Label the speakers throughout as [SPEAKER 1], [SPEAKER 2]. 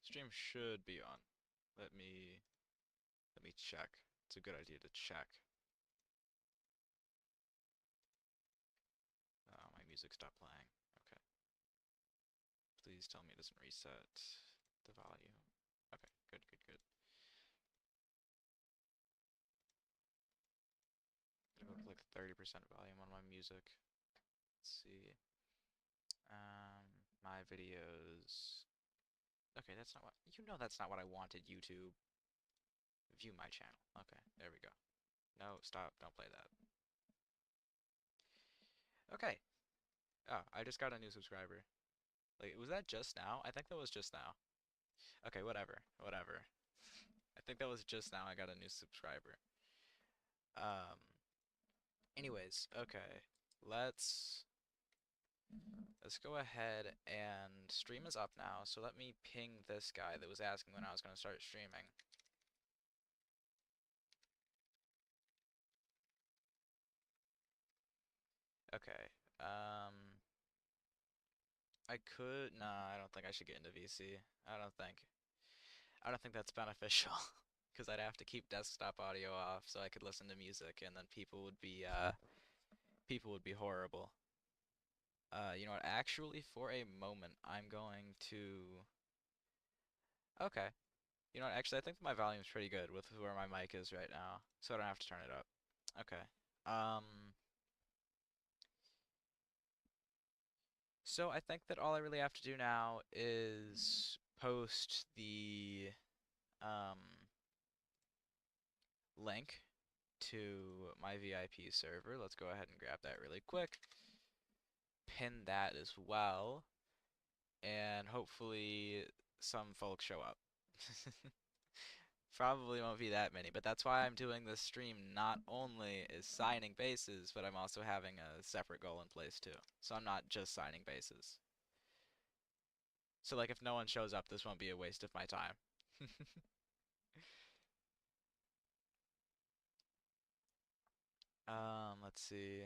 [SPEAKER 1] Stream should be on. Let me let me check. It's a good idea to check. Oh, my music stopped playing. Okay. Please tell me it doesn't reset the volume. Okay, good, good, good. I have like 30% volume on my music. Let's see. My videos. Okay, that's not what that's not what I wanted YouTube. View my channel. Okay, there we go. No, stop. Don't play that. Okay. Oh, I just got a new subscriber. Like, was that just now? I think that was just now. Okay, whatever. Whatever. I think that was just now I got a new subscriber. Um, anyways, okay. Let's let's go ahead and stream is up now. So let me ping this guy that was asking when I was going to start streaming. Okay. I could. Nah, I don't think I should get into VC. I don't think. I don't think that's beneficial. Because I'd have to keep desktop audio off so I could listen to music, and then people would be horrible. You know what? Actually, for a moment, I'm going to. Okay. You know what? Actually, I think my volume's pretty good with where my mic is right now, so I don't have to turn it up. Okay. Um. So I think that all I really have to do now is post the um link to my VIP server. Let's go ahead and grab that really quick. Pin that as well, and hopefully some folks show up. Probably won't be that many, but that's why I'm doing this stream. Not only is signing bases, but I'm also having a separate goal in place too. So I'm not just signing bases. So like if no one shows up, this won't be a waste of my time. Let's see.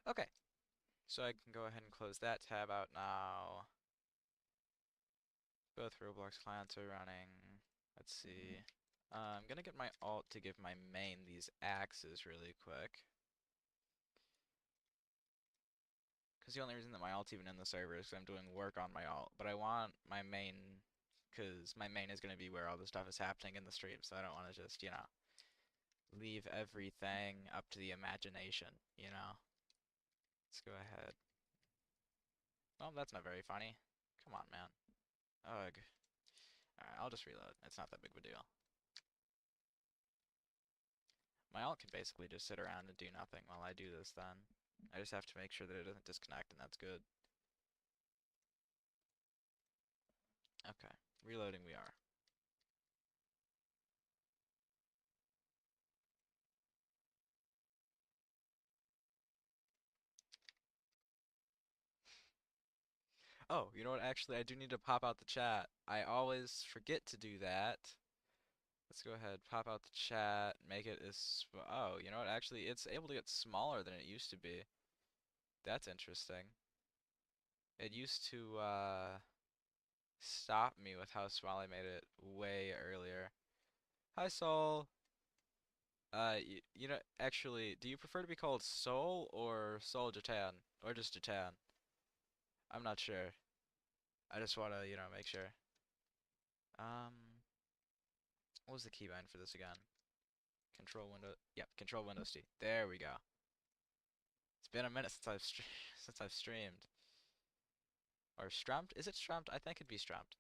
[SPEAKER 1] Okay, so I can go ahead and close that tab out now. Both Roblox clients are running. Let's see. I'm gonna get my alt to give my main these axes really quick. Because the only reason that my alt's even in the server is because I'm doing work on my alt. But I want my main, because my main is going to be where all the stuff is happening in the stream. So I don't want to just, leave everything up to the imagination, you know? Let's go ahead. Oh, that's not very funny. Come on, man. Ugh. Alright, I'll just reload. It's not that big of a deal. My alt can basically just sit around and do nothing while I do this then. I just have to make sure that it doesn't disconnect, and that's good. Okay, reloading we are. Oh, you know what? Actually, I do need to pop out the chat. I always forget to do that. Let's go ahead, pop out the chat, make it as... Oh, you know what? Actually, it's able to get smaller than it used to be. That's interesting. It used to, stop me with how small I made it way earlier. Hi, Soul. Actually, do you prefer to be called Soul or Soul Jatan? Or just Jatan? I'm not sure. I just want to, make sure. Um, what was the keybind for this again? Control window. Yep, control Windows T. There we go. It's been a minute since since I've streamed. Or strummed? Is it strummed? I think it'd be strummed.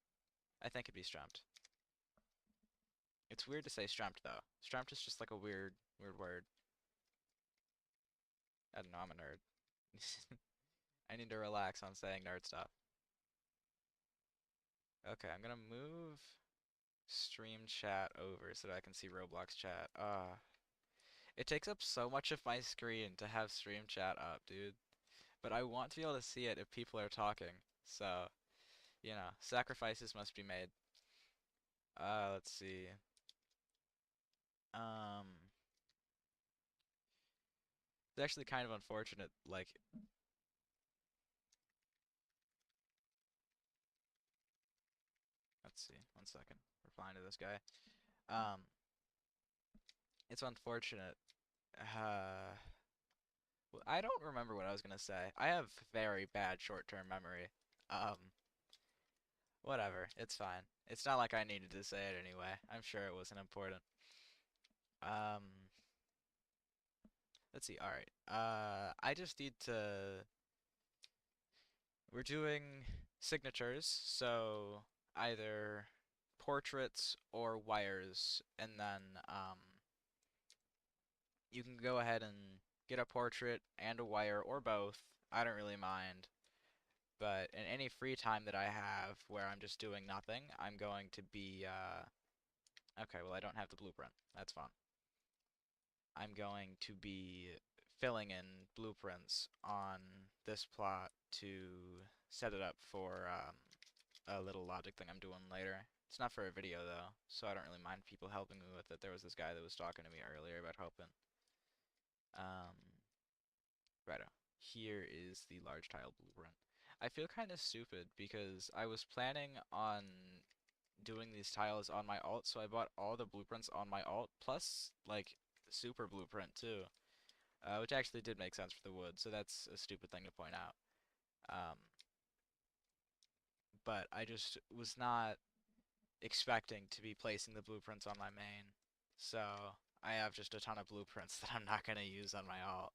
[SPEAKER 1] I think it'd be strummed. It's weird to say strummed though. Strummed is just like a weird word. I don't know, I'm a nerd. I need to relax on saying nerd stuff. Okay, I'm gonna move stream chat over so that I can see Roblox chat. It takes up so much of my screen to have stream chat up, dude. But I want to be able to see it if people are talking. So, sacrifices must be made. Let's see. Um, It's actually kind of unfortunate. Like, let's see, one second. Replying to this guy. Um, it's unfortunate. Uh, I don't remember what I was gonna say. I have very bad short-term memory. Um, whatever. It's fine. It's not like I needed to say it anyway. I'm sure it wasn't important. Um, let's see. All right. I just need to. We're doing signatures, so either portraits or wires, and then you can go ahead and get a portrait and a wire or both. I don't really mind. But in any free time that I have where I'm just doing nothing, I'm going to be, okay, well, I don't have the blueprint. That's fine. I'm going to be filling in blueprints on this plot to set it up for a little logic thing I'm doing later. It's not for a video, though, so I don't really mind people helping me with it. There was this guy that was talking to me earlier about helping. Um, Righto. Here is the large tile blueprint. I feel kind of stupid because I was planning on doing these tiles on my alt, so I bought all the blueprints on my alt, plus, like, super blueprint too, which actually did make sense for the wood, so that's a stupid thing to point out. Um, but I just was not expecting to be placing the blueprints on my main, so I have just a ton of blueprints that I'm not going to use on my alt.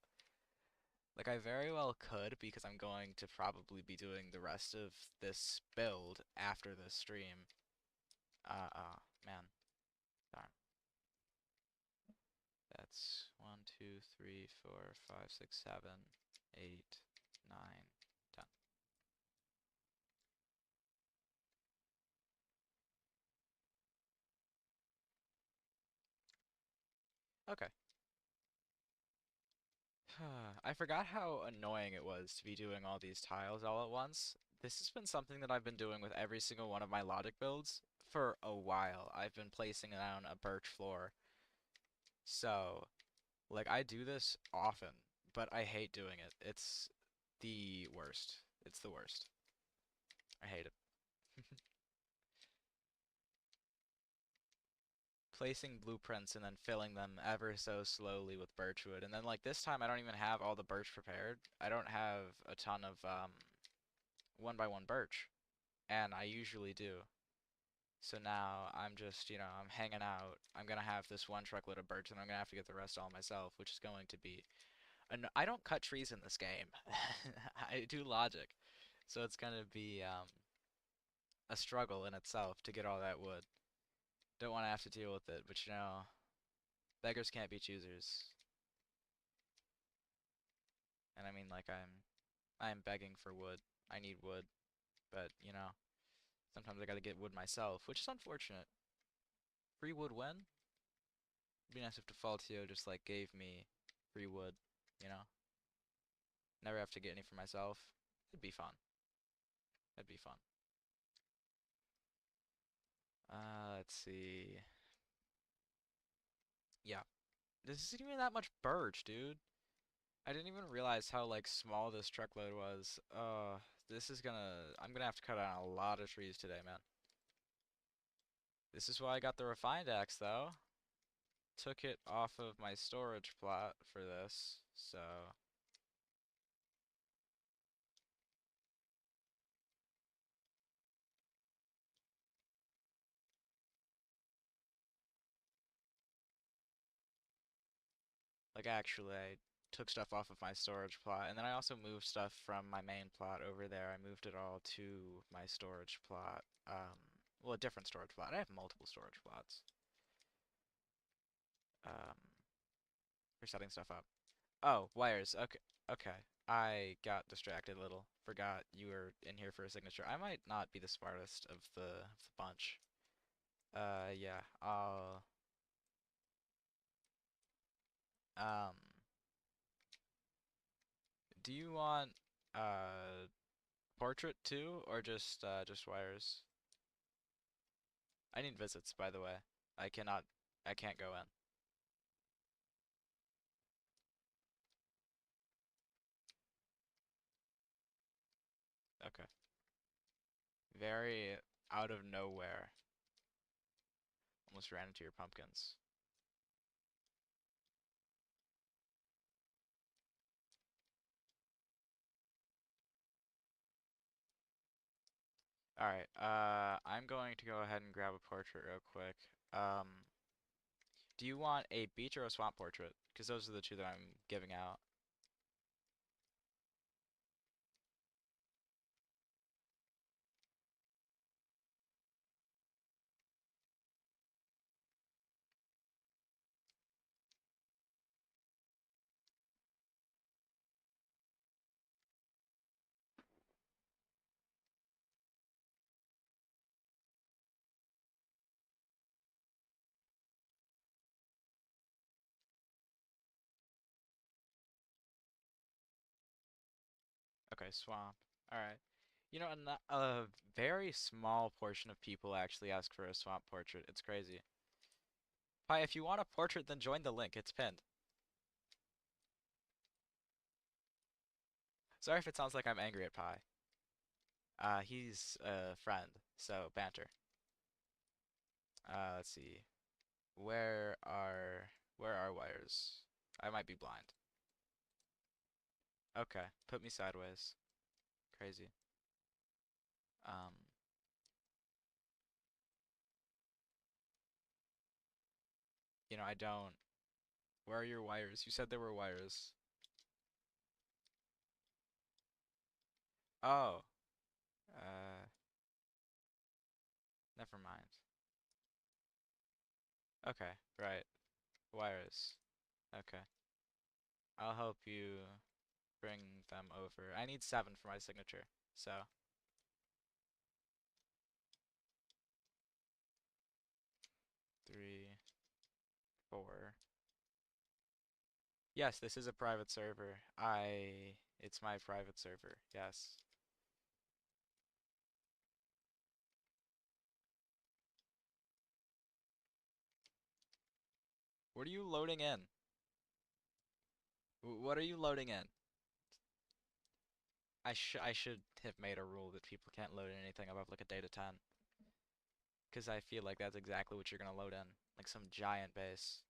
[SPEAKER 1] Like, I very well could, because I'm going to probably be doing the rest of this build after this stream. Man, darn. That's 1, 2, 3, 4, 5, 6, 7, 8, 9, 10. Okay. I forgot how annoying it was to be doing all these tiles all at once. This has been something that I've been doing with every single one of my logic builds for a while. I've been placing down a birch floor. So, like, I do this often, but I hate doing it. It's the worst. It's the worst. I hate it. Placing blueprints and then filling them ever so slowly with birchwood. And then, like, this time I don't even have all the birch prepared. I don't have a ton of one by one birch, and I usually do. So now I'm just, I'm hanging out. I'm gonna have this one truckload of birch, and I'm gonna have to get the rest all myself, which is going to be. And I don't cut trees in this game. I do logic, so it's gonna be a struggle in itself to get all that wood. Don't want to have to deal with it, but beggars can't be choosers. And I mean, like, I'm begging for wood. I need wood, but sometimes I gotta get wood myself, which is unfortunate. Free wood when? It'd be nice if Defaultio just like gave me free wood, you know? Never have to get any for myself. It'd be fun. That'd be fun. Let's see. Yeah. This isn't even that much birch, dude. I didn't even realize how like small this truckload was. I'm gonna have to cut down a lot of trees today, man. This is why I got the refined axe though. Took it off of my storage plot for this, so like actually I took stuff off of my storage plot, and then I also moved stuff from my main plot over there. I moved it all to my storage plot. Well, a different storage plot. I have multiple storage plots. Um, for setting stuff up. Oh, wires. Okay, okay. I got distracted a little. Forgot you were in here for a signature. I might not be the smartest of the bunch. Yeah. Um, do you want portrait too, or just wires? I need visits, by the way. I cannot, I can't go in. Very out of nowhere. Almost ran into your pumpkins. Alright, I'm going to go ahead and grab a portrait real quick. Um, do you want a beach or a swamp portrait? Because those are the two that I'm giving out. Okay, swamp. Alright. You know, a very small portion of people actually ask for a swamp portrait. It's crazy. Pi, if you want a portrait, then join the link. It's pinned. Sorry if it sounds like I'm angry at Pi. He's a friend, so banter. Let's see. Where are where are wires? I might be blind. Okay, put me sideways. Crazy. Um, I don't. Where are your wires? You said there were wires. Oh, uh, never mind. Okay, right. Wires. Okay. I'll help you bring them over. I need 7 for my signature. So, 3, 4. Yes, this is a private server. It's my private server. Yes. What are you loading in? What are you loading in? I should have made a rule that people can't load in anything above like a data 10. Because I feel like that's exactly what you're gonna load in. Like some giant base.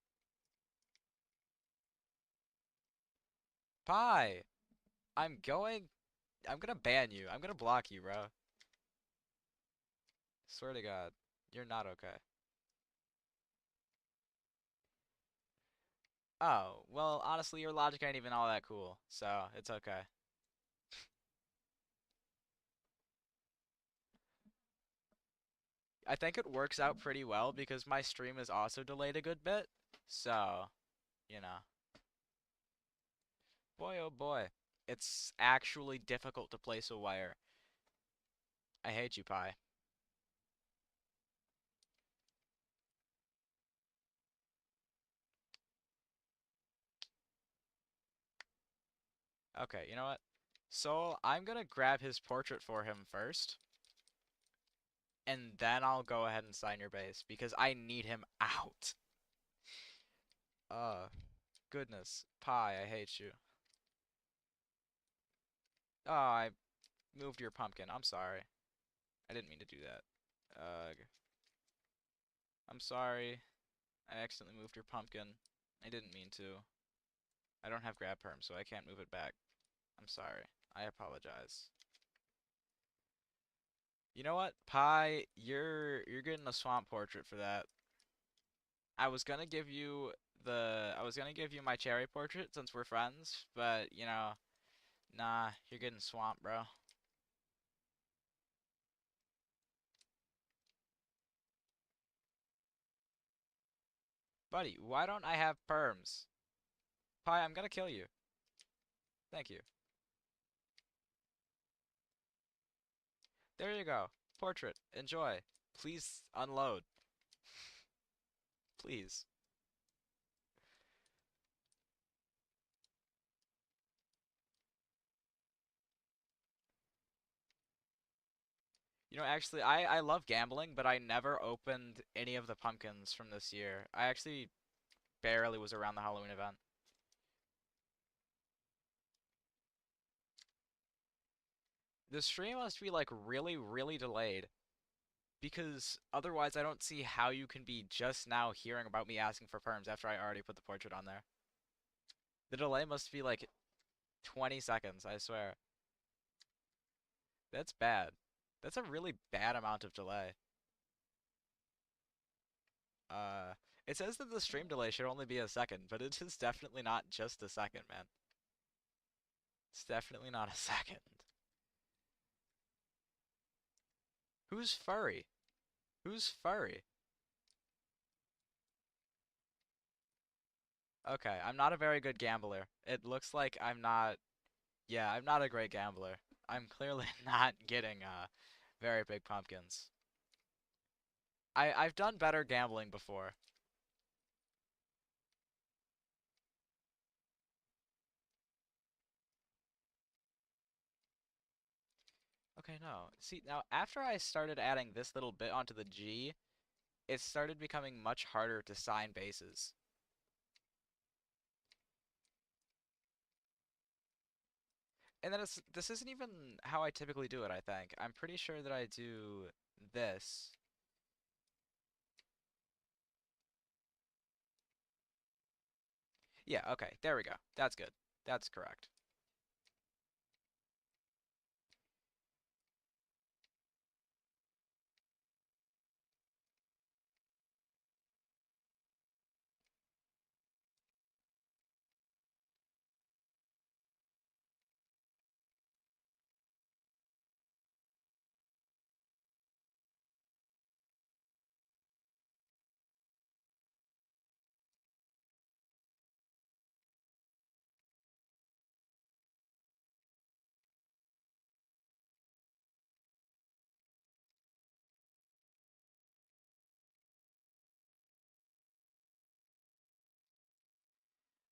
[SPEAKER 1] Pi! I'm going... I'm gonna ban you. I'm gonna block you, bro. Swear to God. You're not okay. Oh, well, honestly, your logic ain't even all that cool. So, it's okay. I think it works out pretty well because my stream is also delayed a good bit. So, you know. Boy, oh boy. It's actually difficult to place a wire. I hate you, Pi. Okay, you know what? So, I'm gonna grab his portrait for him first. And then I'll go ahead and sign your base because I need him out. Uh, goodness. Pi, I hate you. Oh, I moved your pumpkin. I'm sorry. I didn't mean to do that. I'm sorry. I accidentally moved your pumpkin. I didn't mean to. I don't have grab perm, so I can't move it back. I'm sorry. I apologize. You know what, Pi? You're getting a swamp portrait for that. I was gonna give you my cherry portrait since we're friends, but nah, you're getting swamp, bro. Buddy, why don't I have perms? Pi, I'm gonna kill you. Thank you. There you go. Portrait. Enjoy. Please unload. Please. Actually, I love gambling, but I never opened any of the pumpkins from this year. I actually barely was around the Halloween event. The stream must be like really, really delayed because otherwise I don't see how you can be just now hearing about me asking for perms after I already put the portrait on there. The delay must be like 20 seconds, I swear. That's bad. That's a really bad amount of delay. Uh, it says that the stream delay should only be a second, but it is definitely not just a second, man. It's definitely not a second. Who's furry? Who's furry? Okay, I'm not a very good gambler. It looks like I'm not. Yeah, I'm not a great gambler. I'm clearly not getting very big pumpkins. I've done better gambling before. Okay, no. See, now after I started adding this little bit onto the G, it started becoming much harder to sign bases. And then this isn't even how I typically do it, I think. I'm pretty sure that I do this. Yeah, okay, there we go. That's good. That's correct.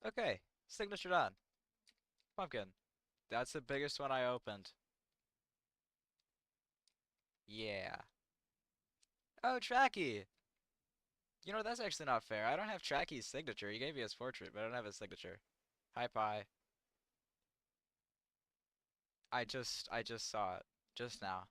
[SPEAKER 1] Okay, signature done. Pumpkin. That's the biggest one I opened. Yeah. Oh, Tracky! You know, that's actually not fair. I don't have Tracky's signature. He gave me his portrait, but I don't have his signature. Hi, Pi. I just saw it. Just now.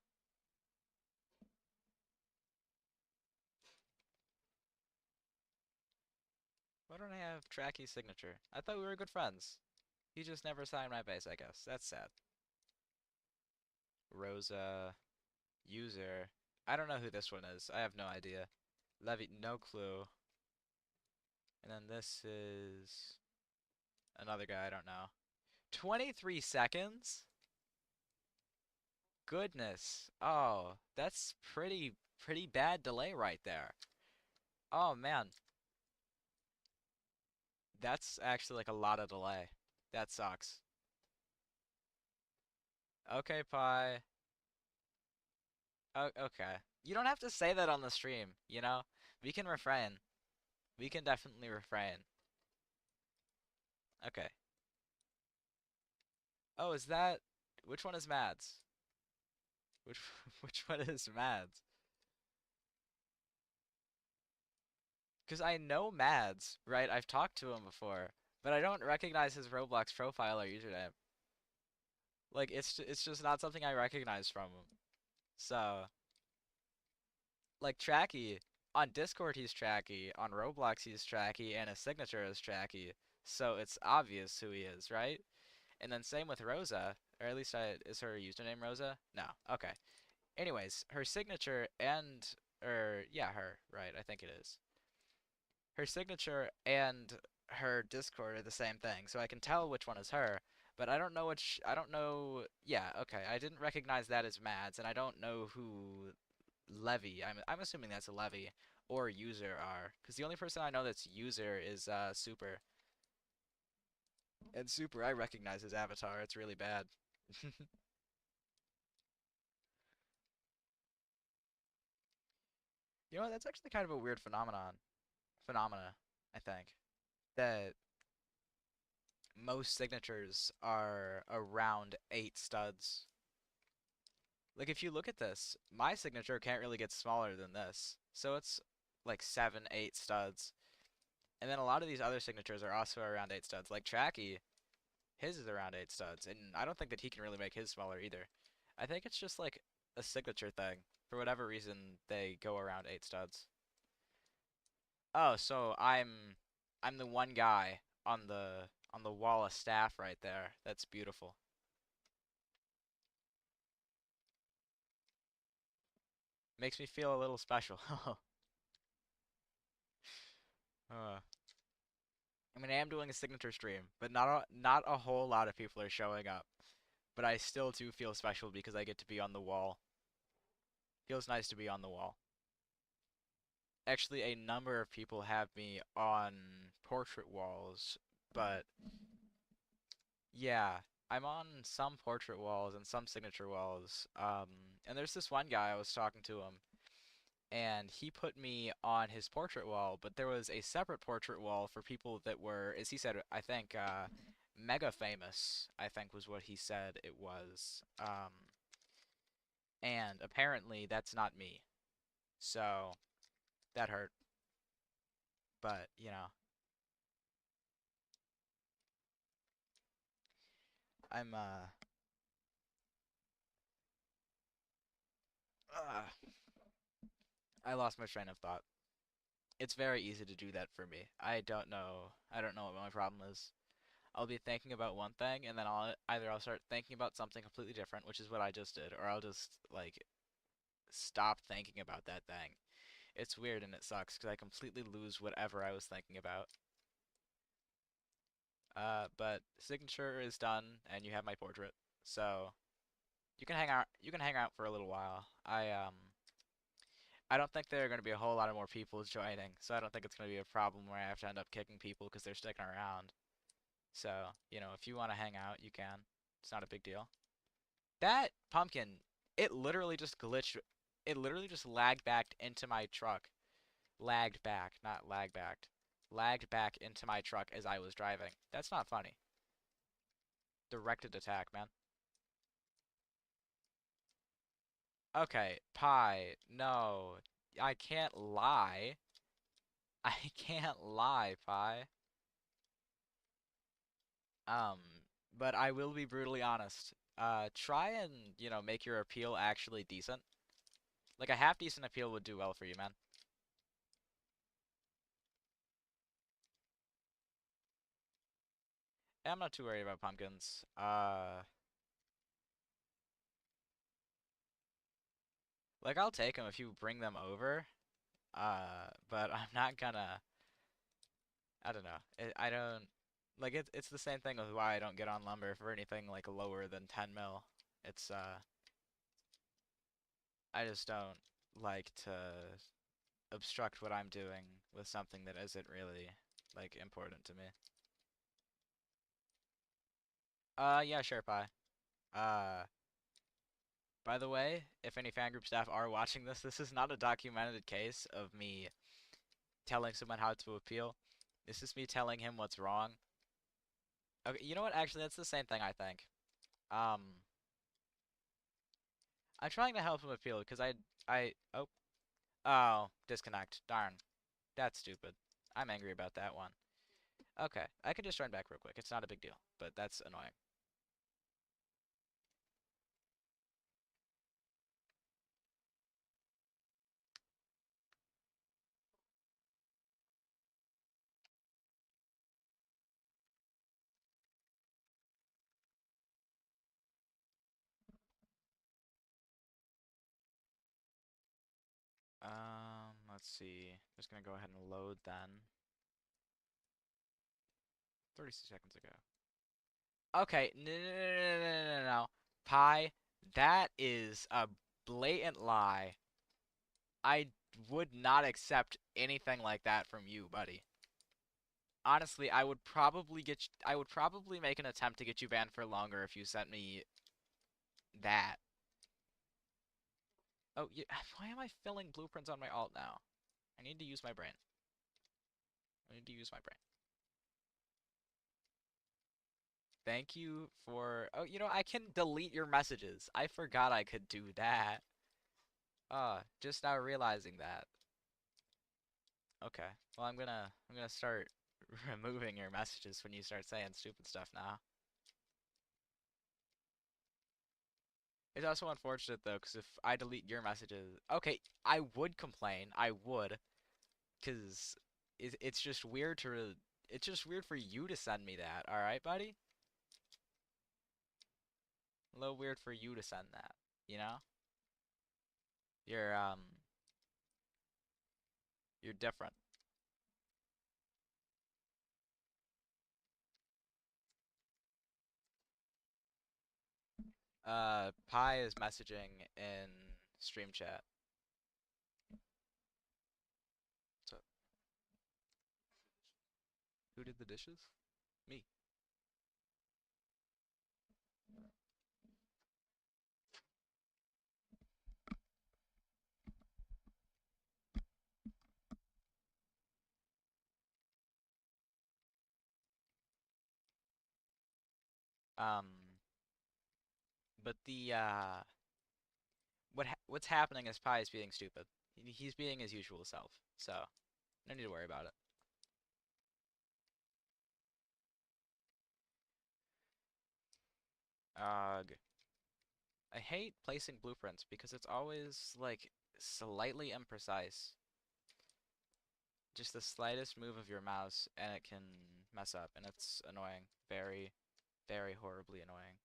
[SPEAKER 1] Why don't I have Tracky's signature? I thought we were good friends. He just never signed my base, I guess. That's sad. Rosa. User. I don't know who this one is. I have no idea. Levy, no clue. And then this is another guy I don't know. 23 seconds? Goodness. Oh, that's pretty bad delay right there. Oh man, that's actually like a lot of delay. That sucks. Okay, Pi. Oh, okay. You don't have to say that on the stream, you know? We can refrain. We can definitely refrain. Okay. Oh, is that which one is Mads? Which which one is Mads? Because I know Mads, right? I've talked to him before, but I don't recognize his Roblox profile or username. Like it's just not something I recognize from him. So, like Tracky, on Discord he's Tracky, on Roblox he's Tracky, and his signature is Tracky. So it's obvious who he is, right? And then same with Rosa, or at least is her username Rosa? No. Okay. Anyways, her signature and or yeah, her, right, I think it is. Her signature and her Discord are the same thing, so I can tell which one is her, but I don't know, yeah, okay, I didn't recognize that as Mads, and I don't know who Levy, I'm assuming that's a Levy, or User are, because the only person I know that's User is, Super. And Super, I recognize his avatar, it's really bad. You know what, that's actually kind of a weird phenomena, I think, that most signatures are around 8 studs. Like if you look at this, my signature can't really get smaller than this. So it's like 7, 8 studs. And then a lot of these other signatures are also around 8 studs. Like Tracky, his is around 8 studs. And I don't think that he can really make his smaller either. I think it's just like a signature thing. For whatever reason, they go around 8 studs. Oh, so I'm the one guy on the wall of staff right there. That's beautiful. Makes me feel a little special. uh, I mean, I am doing a signature stream, but not a whole lot of people are showing up. But I still do feel special because I get to be on the wall. Feels nice to be on the wall. Actually, a number of people have me on portrait walls, but yeah, I'm on some portrait walls and some signature walls. And there's this one guy I was talking to him, and he put me on his portrait wall, but there was a separate portrait wall for people that were, as he said, I think, mega famous, I think was what he said it was. And apparently that's not me. So that hurt. But, I'm, uh, I lost my train of thought. It's very easy to do that for me. I don't know what my problem is. I'll be thinking about one thing, and then I'll start thinking about something completely different, which is what I just did, or I'll just like stop thinking about that thing. It's weird and it sucks because I completely lose whatever I was thinking about. But signature is done, and you have my portrait, so you can hang out. You can hang out for a little while. I don't think there are going to be a whole lot of more people joining, so I don't think it's going to be a problem where I have to end up kicking people because they're sticking around. So, if you want to hang out, you can. It's not a big deal. That pumpkin, it literally just glitched. It literally just lagged back into my truck. Lagged back, not lag backed. Lagged back into my truck as I was driving. That's not funny. Directed attack, man. Okay, pie. No. I can't lie. I can't lie, pie. Um, but I will be brutally honest. Try and, make your appeal actually decent. Like a half decent appeal would do well for you, man. I'm not too worried about pumpkins. Like I'll take them if you bring them over. But I'm not gonna. I don't know. I don't like it's the same thing with why I don't get on lumber for anything like lower than 10 mil. It's I just don't like to obstruct what I'm doing with something that isn't really like important to me. Yeah, sure, pie. Uh, by the way, if any fan group staff are watching this, this is not a documented case of me telling someone how to appeal. This is me telling him what's wrong. Okay, you know what? Actually, that's the same thing, I think. Um, I'm trying to help him appeal because oh, disconnect. Darn. That's stupid. I'm angry about that one. Okay, I can just join back real quick. It's not a big deal, but that's annoying. Let's see. Just gonna go ahead and load then. 30 seconds ago. Okay, no, no, no, no, no, no, no, no. Pi, that is a blatant lie. I would not accept anything like that from you, buddy. Honestly, I would probably make an attempt to get you banned for longer if you sent me that. Oh, yeah, why am I filling blueprints on my alt now? I need to use my brain. I need to use my brain. Thank you for... Oh, I can delete your messages. I forgot I could do that. Just now realizing that. Okay. Well, I'm gonna start removing your messages when you start saying stupid stuff now. It's also unfortunate though, because if I delete your messages, okay, I would complain. I would, because it's just weird to. It's just weird for you to send me that. All right, buddy. A little weird for you to send that. You know, you're um, you're different. Pi is messaging in stream chat. So, who did the dishes? Me. Um, but the what's happening is Pi is being stupid. He's being his usual self. So, no need to worry about it. Ugh. I hate placing blueprints because it's always like slightly imprecise. Just the slightest move of your mouse and it can mess up, and it's annoying. Very, very horribly annoying.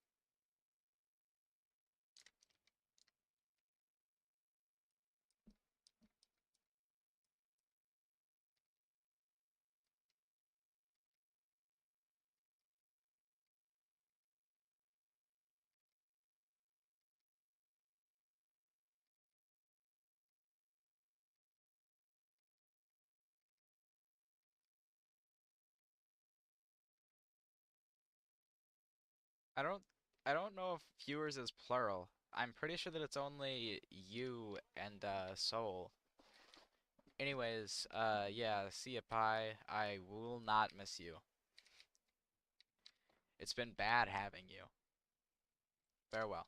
[SPEAKER 1] I don't I don't know if viewers is plural. I'm pretty sure that it's only you and Soul. Anyways, yeah, see ya, Pi. I will not miss you. It's been bad having you. Farewell.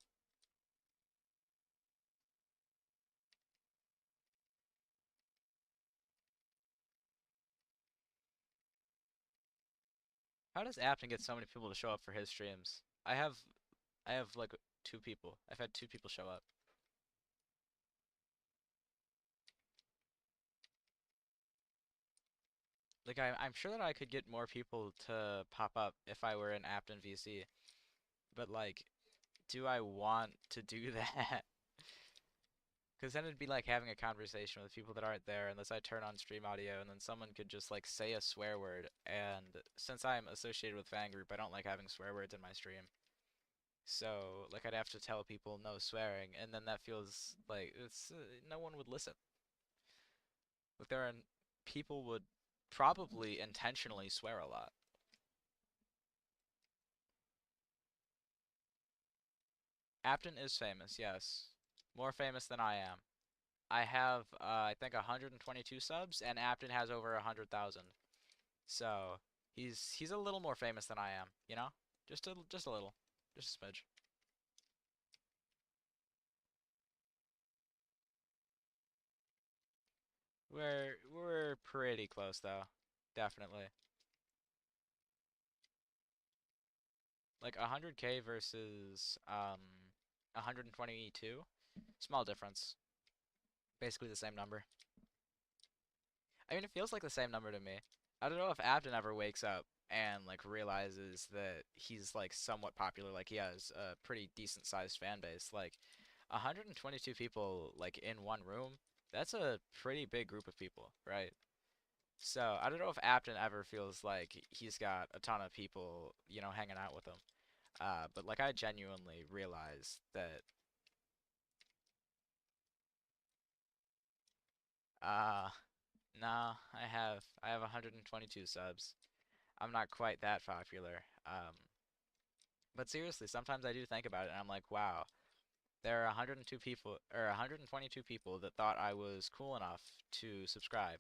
[SPEAKER 1] How does Apton get so many people to show up for his streams? I have like two people. I've had two people show up. Like I'm sure that I could get more people to pop up if I were in Apton VC, but like, do I want to do that? Because then it'd be like having a conversation with people that aren't there unless I turn on stream audio and then someone could just like say a swear word. And since I'm associated with Fan Group, I don't like having swear words in my stream. So like I'd have to tell people no swearing, and then that feels like it's no one would listen. Like there are people would probably intentionally swear a lot. Apton is famous, yes. More famous than I am. I have, I think, 122 subs, and Apton has over 100,000. So he's a little more famous than I am, you know? Just a little, just a smidge. We're pretty close though, definitely. Like 100K versus 122, small difference. Basically the same number. I mean, it feels like the same number to me. I don't know if Abden ever wakes up and like realizes that he's like somewhat popular, like he has a pretty decent sized fan base. Like 122 people like in one room, that's a pretty big group of people, right? So I don't know if Apton ever feels like he's got a ton of people, you know, hanging out with him. But like I genuinely realize that uh no, I have 122 subs. I'm not quite that popular. But seriously, sometimes I do think about it and I'm like, wow, there are 102 people or 122 people that thought I was cool enough to subscribe.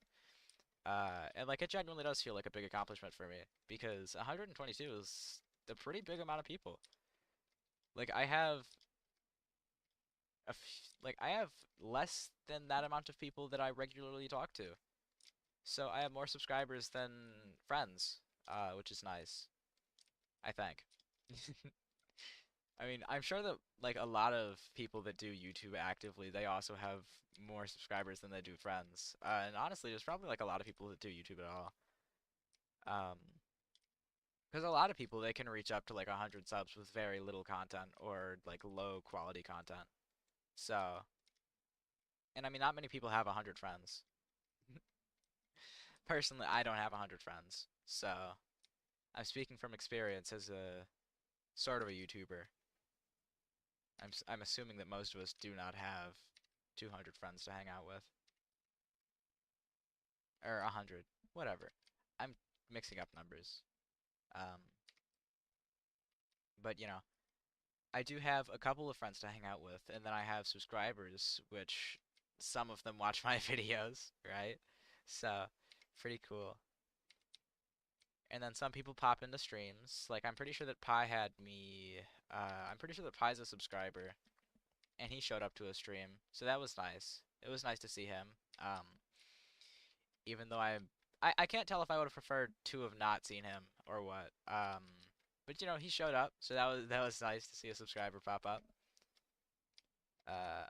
[SPEAKER 1] And like it genuinely does feel like a big accomplishment for me because 122 is a pretty big amount of people. Like I have less than that amount of people that I regularly talk to. So I have more subscribers than friends, which is nice, I think. I mean, I'm sure that like a lot of people that do YouTube actively, they also have more subscribers than they do friends. And honestly, there's probably like a lot of people that do YouTube at all. Um, because a lot of people they can reach up to like 100 subs with very little content or like low quality content. So, and I mean, not many people have 100 friends. Personally, I don't have 100 friends. So, I'm speaking from experience as a sort of a YouTuber. I'm assuming that most of us do not have 200 friends to hang out with, or 100, whatever. I'm mixing up numbers. Um, but I do have a couple of friends to hang out with, and then I have subscribers, which some of them watch my videos, right? So, pretty cool. And then some people pop into streams. Like I'm pretty sure that Pi had me. I'm pretty sure that Pi's a subscriber, and he showed up to a stream, so that was nice. It was nice to see him. Even though I can't tell if I would have preferred to have not seen him or what. But he showed up, so that was nice to see a subscriber pop up.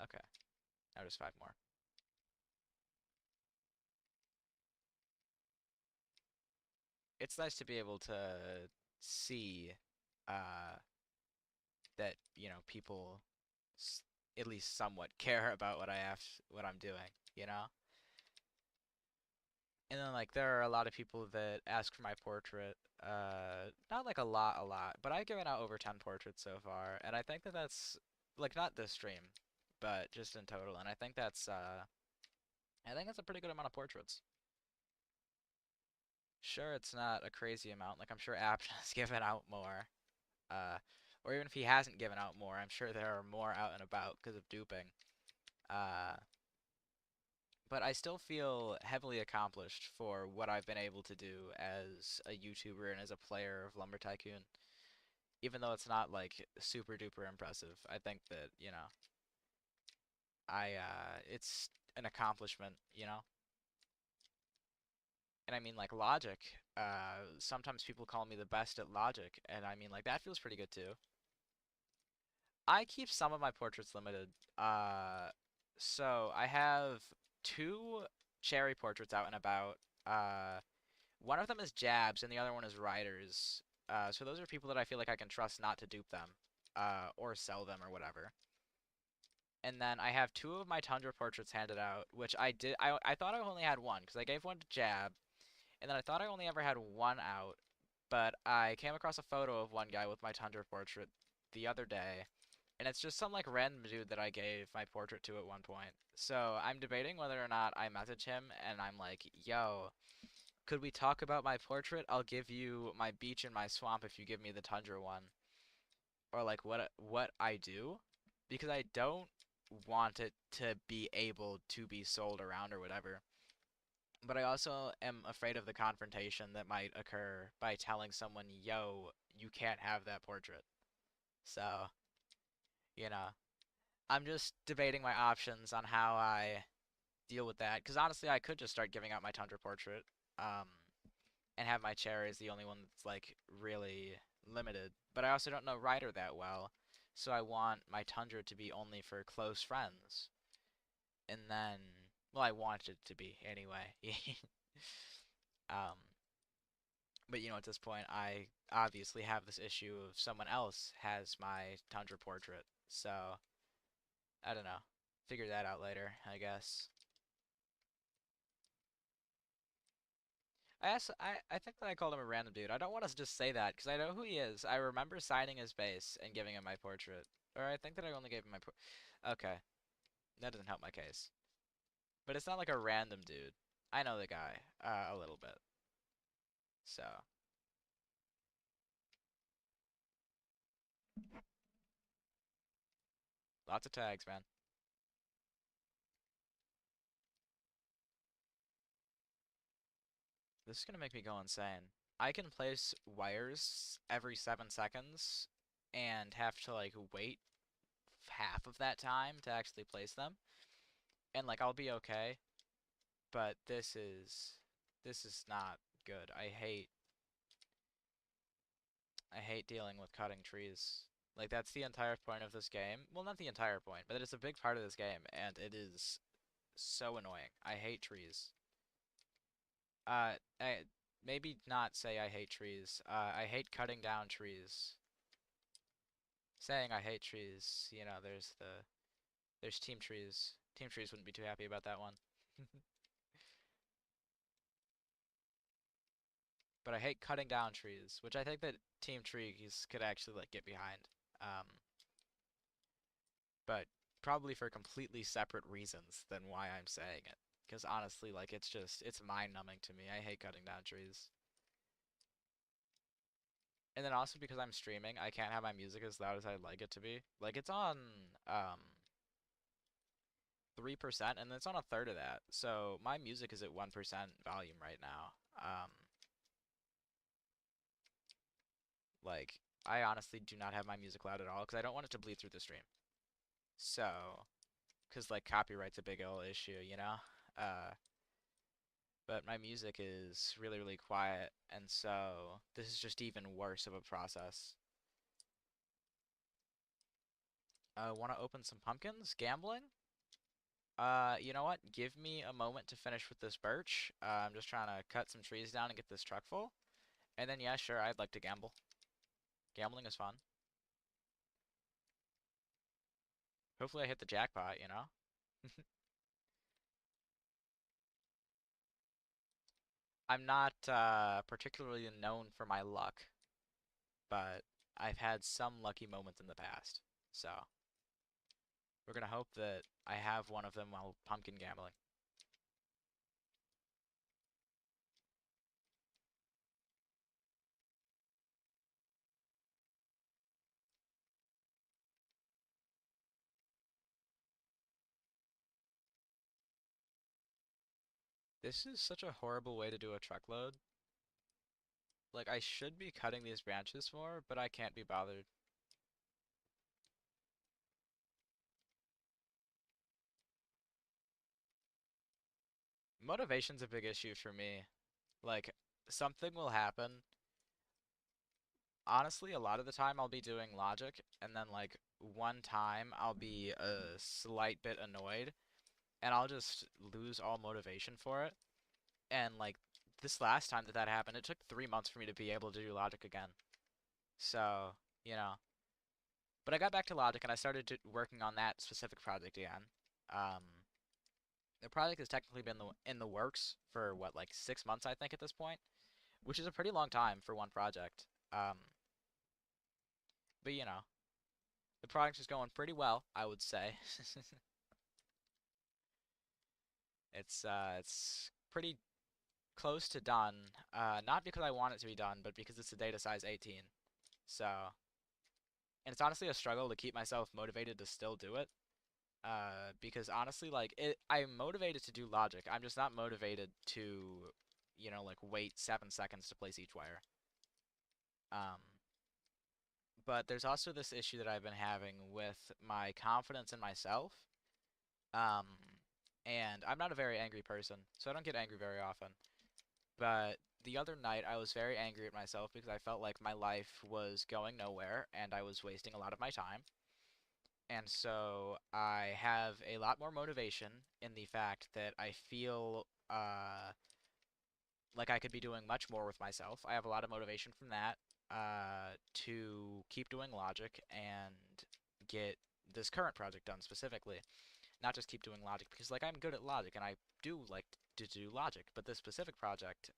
[SPEAKER 1] Okay, now just five more. It's nice to be able to see uh, that people s at least somewhat care about what I'm doing, you know? And then like there are a lot of people that ask for my portrait. Not like a lot, but I've given out over 10 portraits so far, and I think that that's like not this stream, but just in total, and I think that's a pretty good amount of portraits. Sure, it's not a crazy amount. Like I'm sure Apt has given out more. Uh, or even if he hasn't given out more, I'm sure there are more out and about because of duping. Uh, but I still feel heavily accomplished for what I've been able to do as a YouTuber and as a player of Lumber Tycoon. Even though it's not like super duper impressive, I think that, it's an accomplishment. And I mean like Logic, sometimes people call me the best at Logic, and I mean like that feels pretty good too. I keep some of my portraits limited. Uh, so I have two cherry portraits out and about. Uh, One of them is Jabs, and the other one is Riders. So those are people that I feel like I can trust not to dupe them, or sell them or whatever. And then I have two of my Tundra portraits handed out, which I did. I thought I only had one because I gave one to Jab, and then I thought I only ever had one out. But I came across a photo of one guy with my Tundra portrait the other day, and it's just some like random dude that I gave my portrait to at one point. So I'm debating whether or not I message him and I'm like, yo, could we talk about my portrait? I'll give you my beach and my swamp if you give me the tundra one. Or like what I do. Because I don't want it to be able to be sold around or whatever. But I also am afraid of the confrontation that might occur by telling someone, yo, you can't have that portrait. So, you know, I'm just debating my options on how I deal with that. Because honestly, I could just start giving out my Tundra portrait, um, and have my chair as the only one that's like really limited. But I also don't know Ryder that well, so I want my Tundra to be only for close friends. And then, well, I want it to be anyway. um, but at this point, I obviously have this issue of someone else has my Tundra portrait, so I don't know. Figure that out later, I guess. I think that I called him a random dude. I don't want to just say that because I know who he is. I remember signing his base and giving him my portrait. Or I think that I only gave him my Okay, that doesn't help my case. But it's not like a random dude. I know the guy a little bit. So, lots of tags, man. This is gonna make me go insane. I can place wires every 7 seconds and have to like wait half of that time to actually place them. And like I'll be okay, but this is not good. I hate dealing with cutting trees. Like that's the entire point of this game. Well, not the entire point, but it's a big part of this game, and it is so annoying. I hate trees. I maybe not say I hate trees. I hate cutting down trees. Saying I hate trees, there's team trees. Team trees wouldn't be too happy about that one. But I hate cutting down trees, which I think that team trees could actually like get behind. Um, but probably for completely separate reasons than why I'm saying it. Because honestly, like it's mind-numbing to me. I hate cutting down trees. And then also because I'm streaming, I can't have my music as loud as I'd like it to be. Like it's on um 3% and it's on a third of that. So my music is at 1% volume right now. Like I honestly do not have my music loud at all because I don't want it to bleed through the stream. So, because like copyright's a big old issue, you know? Uh, but my music is really, really quiet, and so this is just even worse of a process. Want to open some pumpkins? Gambling? You know what? Give me a moment to finish with this birch. I'm just trying to cut some trees down and get this truck full. And then, yeah, sure, I'd like to gamble. Gambling is fun. Hopefully I hit the jackpot, you know? I'm not particularly known for my luck, but I've had some lucky moments in the past. So, we're gonna hope that I have one of them while pumpkin gambling. This is such a horrible way to do a truckload. Like, I should be cutting these branches more, but I can't be bothered. Motivation's a big issue for me. Like, something will happen. Honestly, a lot of the time I'll be doing logic, and then, like, one time I'll be a slight bit annoyed, and I'll just lose all motivation for it. And, like, this last time that that happened, it took 3 months for me to be able to do logic again. So, you know. But I got back to logic, and I started working on that specific project again. Um, the project has technically been in the works for what, like 6 months, I think, at this point, which is a pretty long time for one project. But the project is going pretty well, I would say. It's pretty close to done. Not because I want it to be done, but because it's a data size 18. So, and it's honestly a struggle to keep myself motivated to still do it. Because honestly, like I'm motivated to do logic. I'm just not motivated to, like wait 7 seconds to place each wire. Um, but there's also this issue that I've been having with my confidence in myself. Um, and I'm not a very angry person, so I don't get angry very often. But the other night, I was very angry at myself because I felt like my life was going nowhere and I was wasting a lot of my time. And so I have a lot more motivation in the fact that I feel like I could be doing much more with myself. I have a lot of motivation from that to keep doing logic and get this current project done specifically. Not just keep doing logic because like I'm good at logic and I do like to do logic, but this specific project,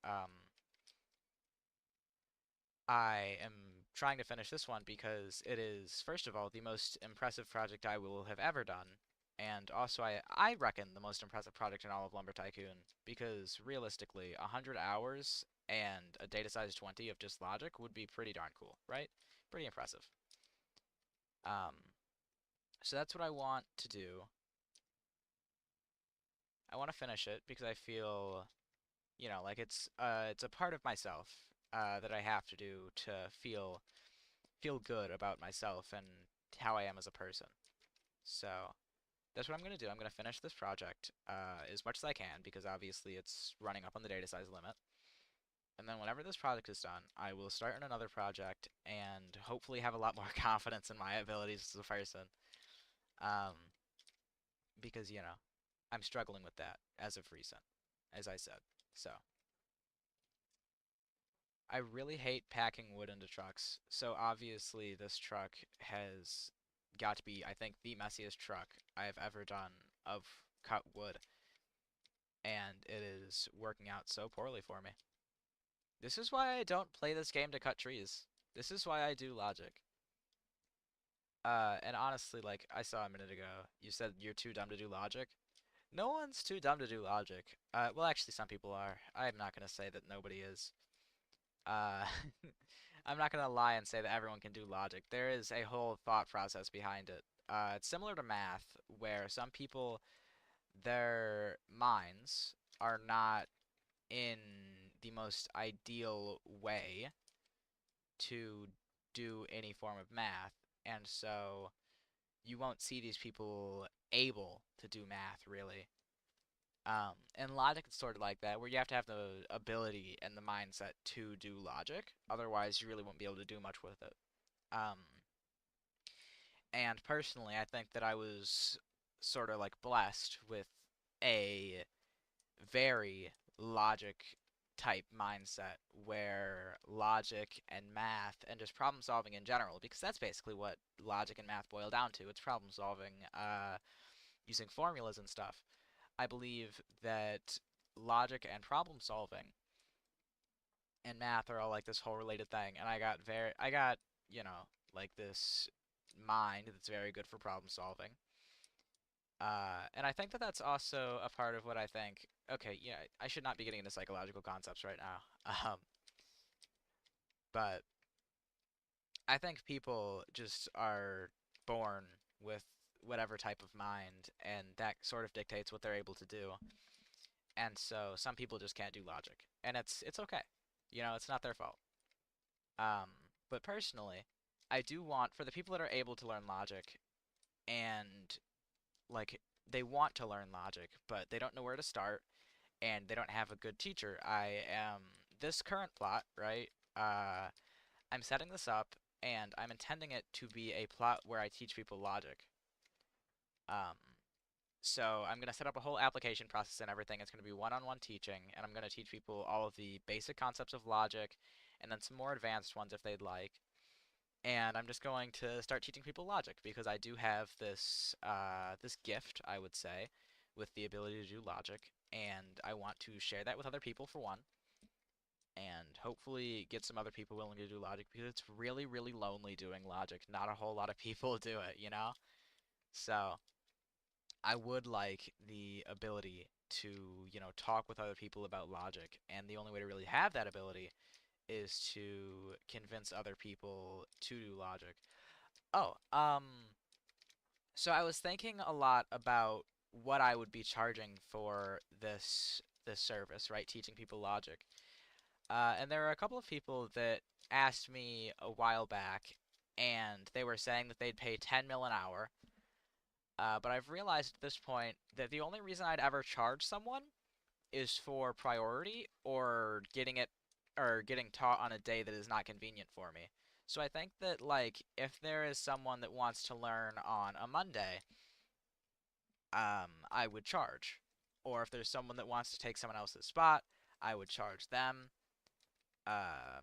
[SPEAKER 1] I am trying to finish this one because it is, first of all, the most impressive project I will have ever done. And also, I reckon the most impressive project in all of Lumber Tycoon because realistically, 100 hours and a data size 20 of just logic would be pretty darn cool, right? Pretty impressive. Um, so that's what I want to do. I want to finish it because I feel, like it's a part of myself that I have to do to feel good about myself and how I am as a person. So that's what I'm going to do. I'm going to finish this project as much as I can because obviously it's running up on the data size limit. And then whenever this project is done, I will start on another project and hopefully have a lot more confidence in my abilities as a person. Um, because, I'm struggling with that as of recent, as I said. So, I really hate packing wood into trucks. So obviously this truck has got to be, I think, the messiest truck I've ever done of cut wood, and it is working out so poorly for me. This is why I don't play this game to cut trees. This is why I do logic. And honestly, like I saw a minute ago, you said you're too dumb to do logic. No one's too dumb to do logic. Well, actually, some people are. I'm not gonna say that nobody is. Uh, I'm not gonna lie and say that everyone can do logic. There is a whole thought process behind it. It's similar to math, where some people, their minds are not in the most ideal way to do any form of math, and so you won't see these people able to do math really. And logic is sort of like that, where you have to have the ability and the mindset to do logic. Otherwise, you really won't be able to do much with it. Um, and personally, I think that I was sort of like blessed with a very logic type mindset where logic and math and just problem solving in general, because that's basically what logic and math boil down to. It's problem solving using formulas and stuff. I believe that logic and problem solving and math are all like this whole related thing, and I got, like this mind that's very good for problem solving. And I think that that's also a part of what I think. Okay, yeah, I should not be getting into psychological concepts right now. But I think people just are born with whatever type of mind, and that sort of dictates what they're able to do. And so some people just can't do logic, and it's okay. It's not their fault. Um, but personally, I do want for the people that are able to learn logic and like they want to learn logic, but they don't know where to start and they don't have a good teacher. I am this current plot, right? I'm setting this up and I'm intending it to be a plot where I teach people logic. Um, So I'm going to set up a whole application process and everything. It's going to be one-on-one teaching, and I'm going to teach people all of the basic concepts of logic, and then some more advanced ones if they'd like. And I'm just going to start teaching people logic because I do have this gift, I would say, with the ability to do logic, and I want to share that with other people for one, and hopefully get some other people willing to do logic because it's really, really lonely doing logic. Not a whole lot of people do it. So I would like the ability to, talk with other people about logic, and the only way to really have that ability is to convince other people to do logic. Oh, so I was thinking a lot about what I would be charging for this service, right? Teaching people logic. And there were a couple of people that asked me a while back, and they were saying that they'd pay 10 mil an hour. But I've realized at this point that the only reason I'd ever charge someone is for priority or getting taught on a day that is not convenient for me. So I think that like if there is someone that wants to learn on a Monday, I would charge. Or if there's someone that wants to take someone else's spot, I would charge them. Uh,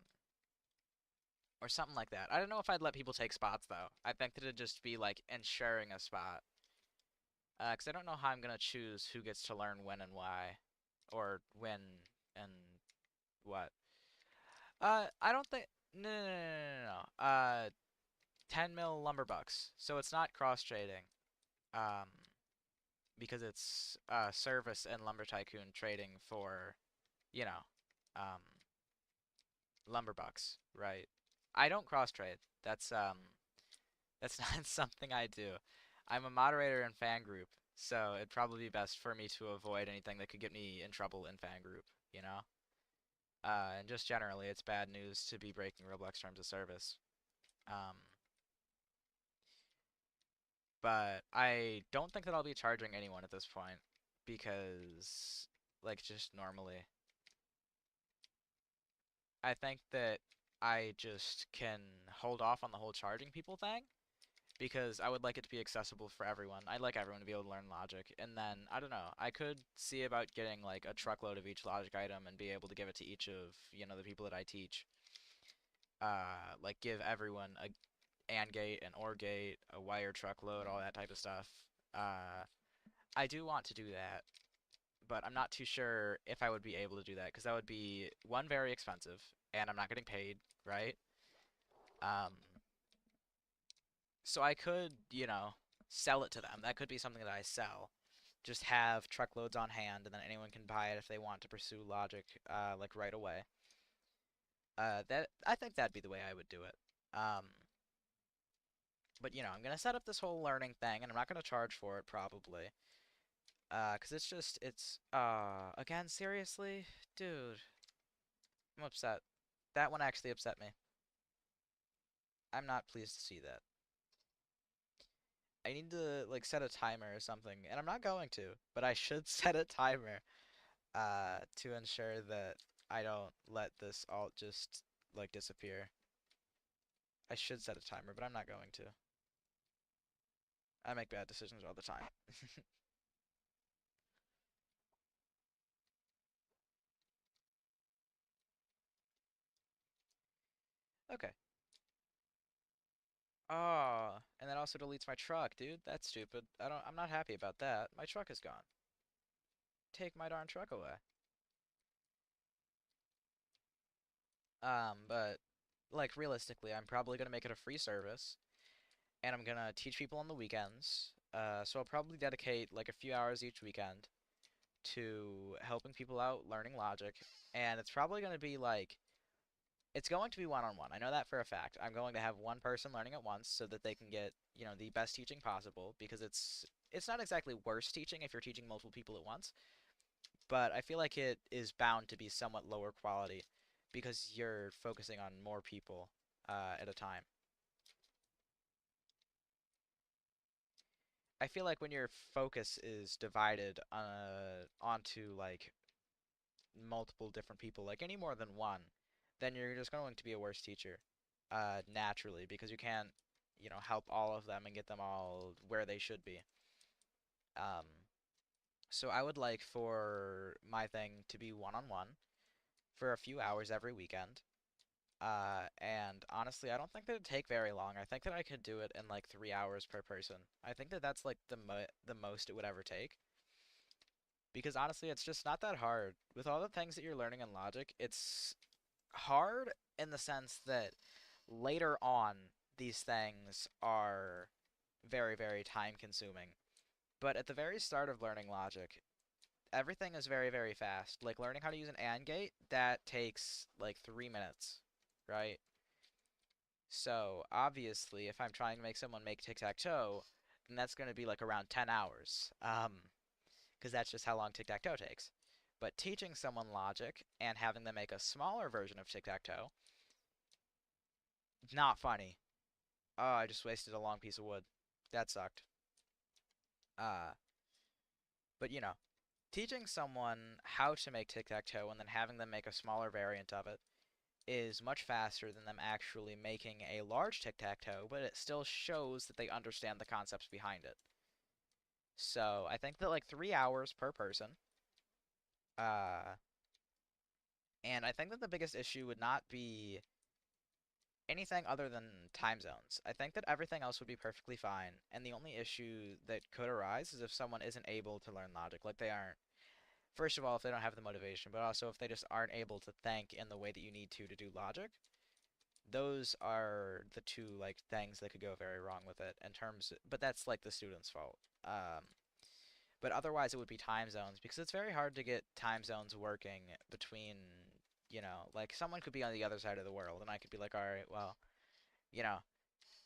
[SPEAKER 1] or something like that. I don't know if I'd let people take spots though. I think that it'd just be like ensuring a spot. 'Cause I don't know how I'm gonna choose who gets to learn when and why, or when and what. I don't think. No, no, no, no, no, no. 10 mil lumber bucks. So it's not cross trading. Um, because it's service and lumber tycoon trading for, you know, um, lumber bucks, right? I don't cross trade. That's not something I do. I'm a moderator in fan group, so it'd probably be best for me to avoid anything that could get me in trouble in fan group, you know? And just generally, it's bad news to be breaking Roblox terms of service. Um, but I don't think that I'll be charging anyone at this point because, like, just normally. I think that I just can hold off on the whole charging people thing because I would like it to be accessible for everyone. I'd like everyone to be able to learn logic. And then, I don't know, I could see about getting like a truckload of each logic item and be able to give it to each of, the people that I teach. Like give everyone a AND gate, an OR gate, a wire truckload, all that type of stuff. Uh, I do want to do that, but I'm not too sure if I would be able to do that because that would be one very expensive, and I'm not getting paid, right? Um, so I could, sell it to them. That could be something that I sell. Just have truckloads on hand, and then anyone can buy it if they want to pursue logic, like right away. That I think that'd be the way I would do it. Um, but I'm gonna set up this whole learning thing, and I'm not gonna charge for it probably. 'Cause again, seriously, dude, I'm upset. That one actually upset me. I'm not pleased to see that. I need to like set a timer or something, and I'm not going to, but I should set a timer to ensure that I don't let this all just like disappear. I should set a timer, but I'm not going to. I make bad decisions all the time. Okay. Oh, and that also deletes my truck, dude. That's stupid. I'm not happy about that. My truck is gone. Take my darn truck away. But like realistically, I'm probably gonna make it a free service, and I'm gonna teach people on the weekends. So I'll probably dedicate like a few hours each weekend to helping people out learning logic, and it's going to be one-on-one. I know that for a fact. I'm going to have one person learning at once so that they can get, the best teaching possible because it's not exactly worse teaching if you're teaching multiple people at once, but I feel like it is bound to be somewhat lower quality because you're focusing on more people at a time. I feel like when your focus is divided onto like multiple different people, like any more than one, then you're just going to be a worse teacher, naturally, because you can't, help all of them and get them all where they should be. Um, so I would like for my thing to be one-on-one for a few hours every weekend. And honestly, I don't think that it'd take very long. I think that I could do it in like 3 hours per person. I think that that's like the most it would ever take. Because honestly, it's just not that hard. With all the things that you're learning in logic, it's hard in the sense that later on, these things are very, very time consuming. But at the very start of learning logic, everything is very, very fast. Like learning how to use an AND gate, that takes like 3 minutes, right? So obviously, if I'm trying to make someone make tic-tac-toe, then that's going to be like around 10 hours. Because that's just how long tic-tac-toe takes. But teaching someone logic and having them make a smaller version of tic-tac-toe, not funny. Oh, I just wasted a long piece of wood. That sucked. Uh, but teaching someone how to make tic-tac-toe and then having them make a smaller variant of it is much faster than them actually making a large tic-tac-toe, but it still shows that they understand the concepts behind it. So I think that like 3 hours per person. Uh, and I think that the biggest issue would not be anything other than time zones. I think that everything else would be perfectly fine, and the only issue that could arise is if someone isn't able to learn logic. Like they aren't, first of all, if they don't have the motivation, but also if they just aren't able to think in the way that you need to do logic. Those are the two like things that could go very wrong with it in terms, but that's like the student's fault. But otherwise it would be time zones because it's very hard to get time zones working between, like someone could be on the other side of the world and I could be like, all right, well, you know,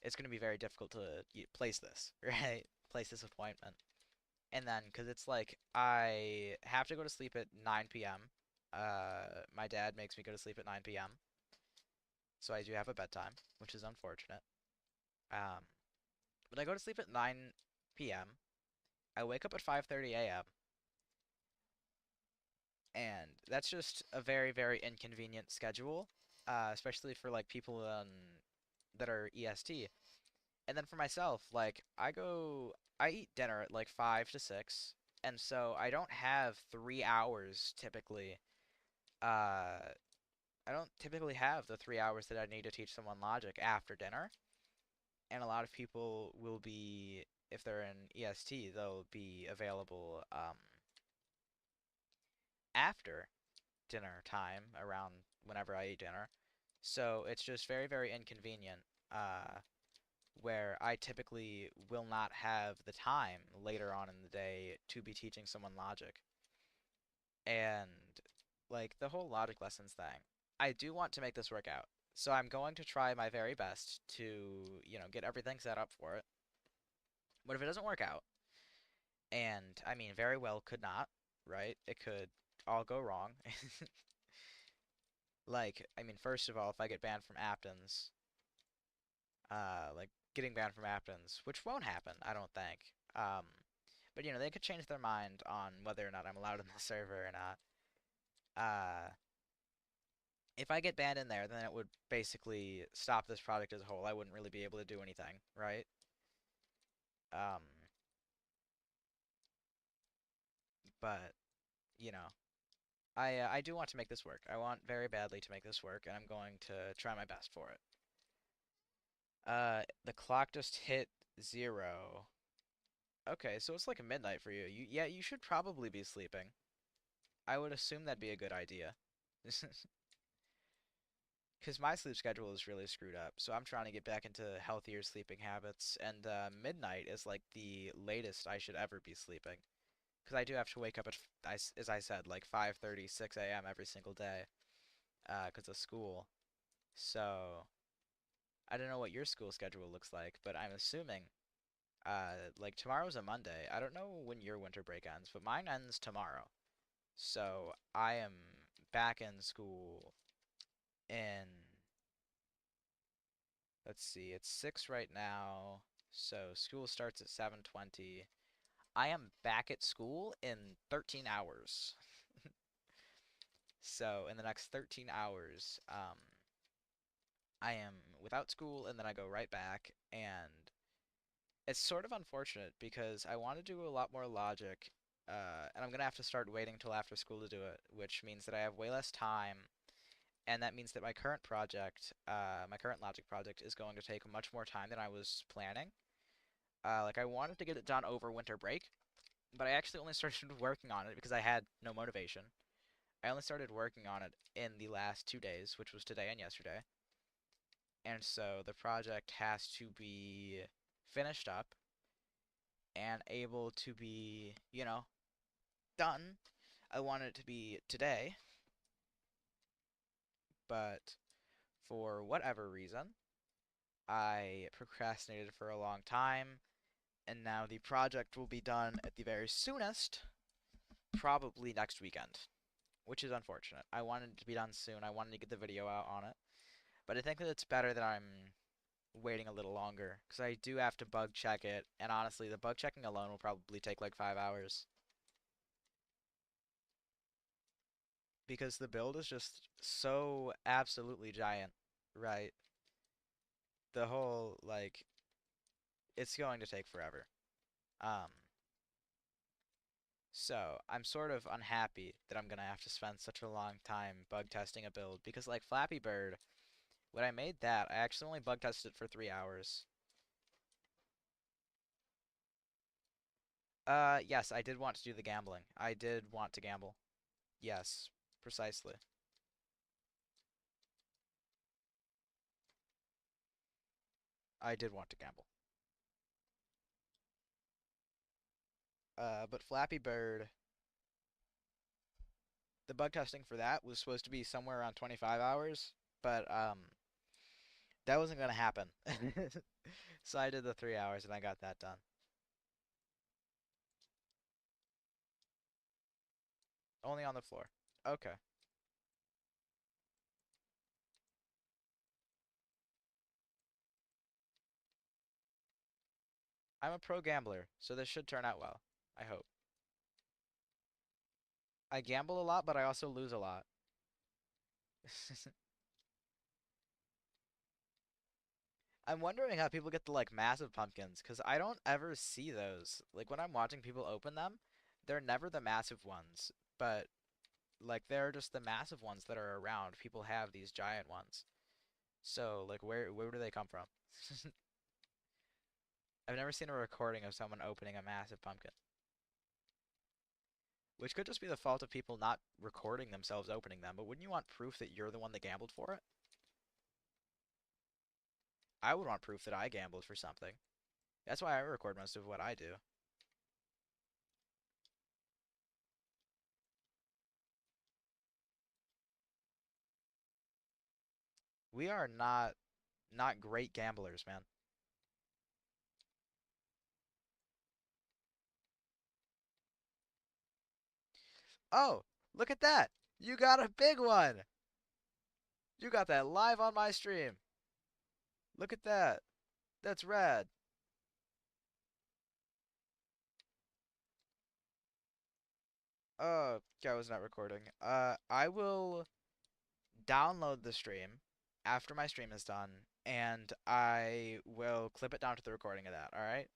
[SPEAKER 1] it's going to be very difficult to place this, right? Place this appointment. And then, because it's like, I have to go to sleep at 9 p.m. My dad makes me go to sleep at 9 p.m. So I do have a bedtime, which is unfortunate. Um, but I go to sleep at 9 p.m. I wake up at 5:30 a.m. And that's just a very, very inconvenient schedule. especially for like people that are EST. And then for myself, like I eat dinner at like 5 to 6, and so I don't have 3 hours typically. I don't typically have the 3 hours that I need to teach someone logic after dinner. And a lot of people will be, if they're in EST, they'll be available after dinner time, around whenever I eat dinner. So it's just very, very inconvenient, uh, where I typically will not have the time later on in the day to be teaching someone logic. And like the whole logic lessons thing, I do want to make this work out. So I'm going to try my very best to, get everything set up for it. But if it doesn't work out, and I mean, very well could not, right? It could all go wrong. Like, I mean, first of all, if I get banned from Aptens, like getting banned from Aptens, which won't happen, I don't think. Um, but they could change their mind on whether or not I'm allowed in the server or not. Uh, if I get banned in there, then it would basically stop this project as a whole. I wouldn't really be able to do anything, right? Um, but you know, I do want to make this work. I want very badly to make this work, and I'm going to try my best for it. The clock just hit 0. Okay, so it's like midnight for you. Yeah, you should probably be sleeping. I would assume that'd be a good idea. Because my sleep schedule is really screwed up, so I'm trying to get back into healthier sleeping habits, and midnight is like the latest I should ever be sleeping. Because I do have to wake up at, as I said, like 5:30, 6 a.m. every single day, because of school. So I don't know what your school schedule looks like, but I'm assuming, like tomorrow's a Monday. I don't know when your winter break ends, but mine ends tomorrow. So I am back in school in, let's see, it's 6 right now. So school starts at 7:20. I am back at school in 13 hours. So in the next 13 hours, I am without school, and then I go right back, and it's sort of unfortunate because I want to do a lot more logic, and I'm gonna have to start waiting until after school to do it, which means that I have way less time, and that means that my current logic project is going to take much more time than I was planning. Like I wanted to get it done over winter break, but I actually only started working on it because I had no motivation. I only started working on it in the last 2 days, which was today and yesterday. And so the project has to be finished up and able to be, done. I wanted it to be today, but for whatever reason, I procrastinated for a long time, and now the project will be done at the very soonest, probably next weekend, which is unfortunate. I wanted it to be done soon. I wanted to get the video out on it, but I think that it's better that I'm waiting a little longer because I do have to bug check it, and honestly, the bug checking alone will probably take like 5 hours because the build is just so absolutely giant, right? The whole like it's going to take forever. Um, so I'm sort of unhappy that I'm gonna have to spend such a long time bug testing a build because like Flappy Bird, when I made that, I actually only bug tested it for 3 hours. Yes, I did want to do the gambling. I did want to gamble. Yes, precisely. I did want to gamble. But Flappy Bird, the bug testing for that was supposed to be somewhere around 25 hours, but that wasn't gonna happen. So I did the 3 hours and I got that done. Only on the floor. Okay. I'm a pro gambler, so this should turn out well. I hope. I gamble a lot, but I also lose a lot. I'm wondering how people get the like massive pumpkins, because I don't ever see those. Like when I'm watching people open them, they're never the massive ones, but like they're just the massive ones that are around. People have these giant ones. So like where do they come from? I've never seen a recording of someone opening a massive pumpkin, which could just be the fault of people not recording themselves opening them. But wouldn't you want proof that you're the one that gambled for it? I would want proof that I gambled for something. That's why I record most of what I do. We are not great gamblers, man. Oh, look at that! You got a big one! You got that live on my stream. Look at that. That's rad. I was not recording. I will download the stream after my stream is done, and I will clip it down to the recording of that, alright?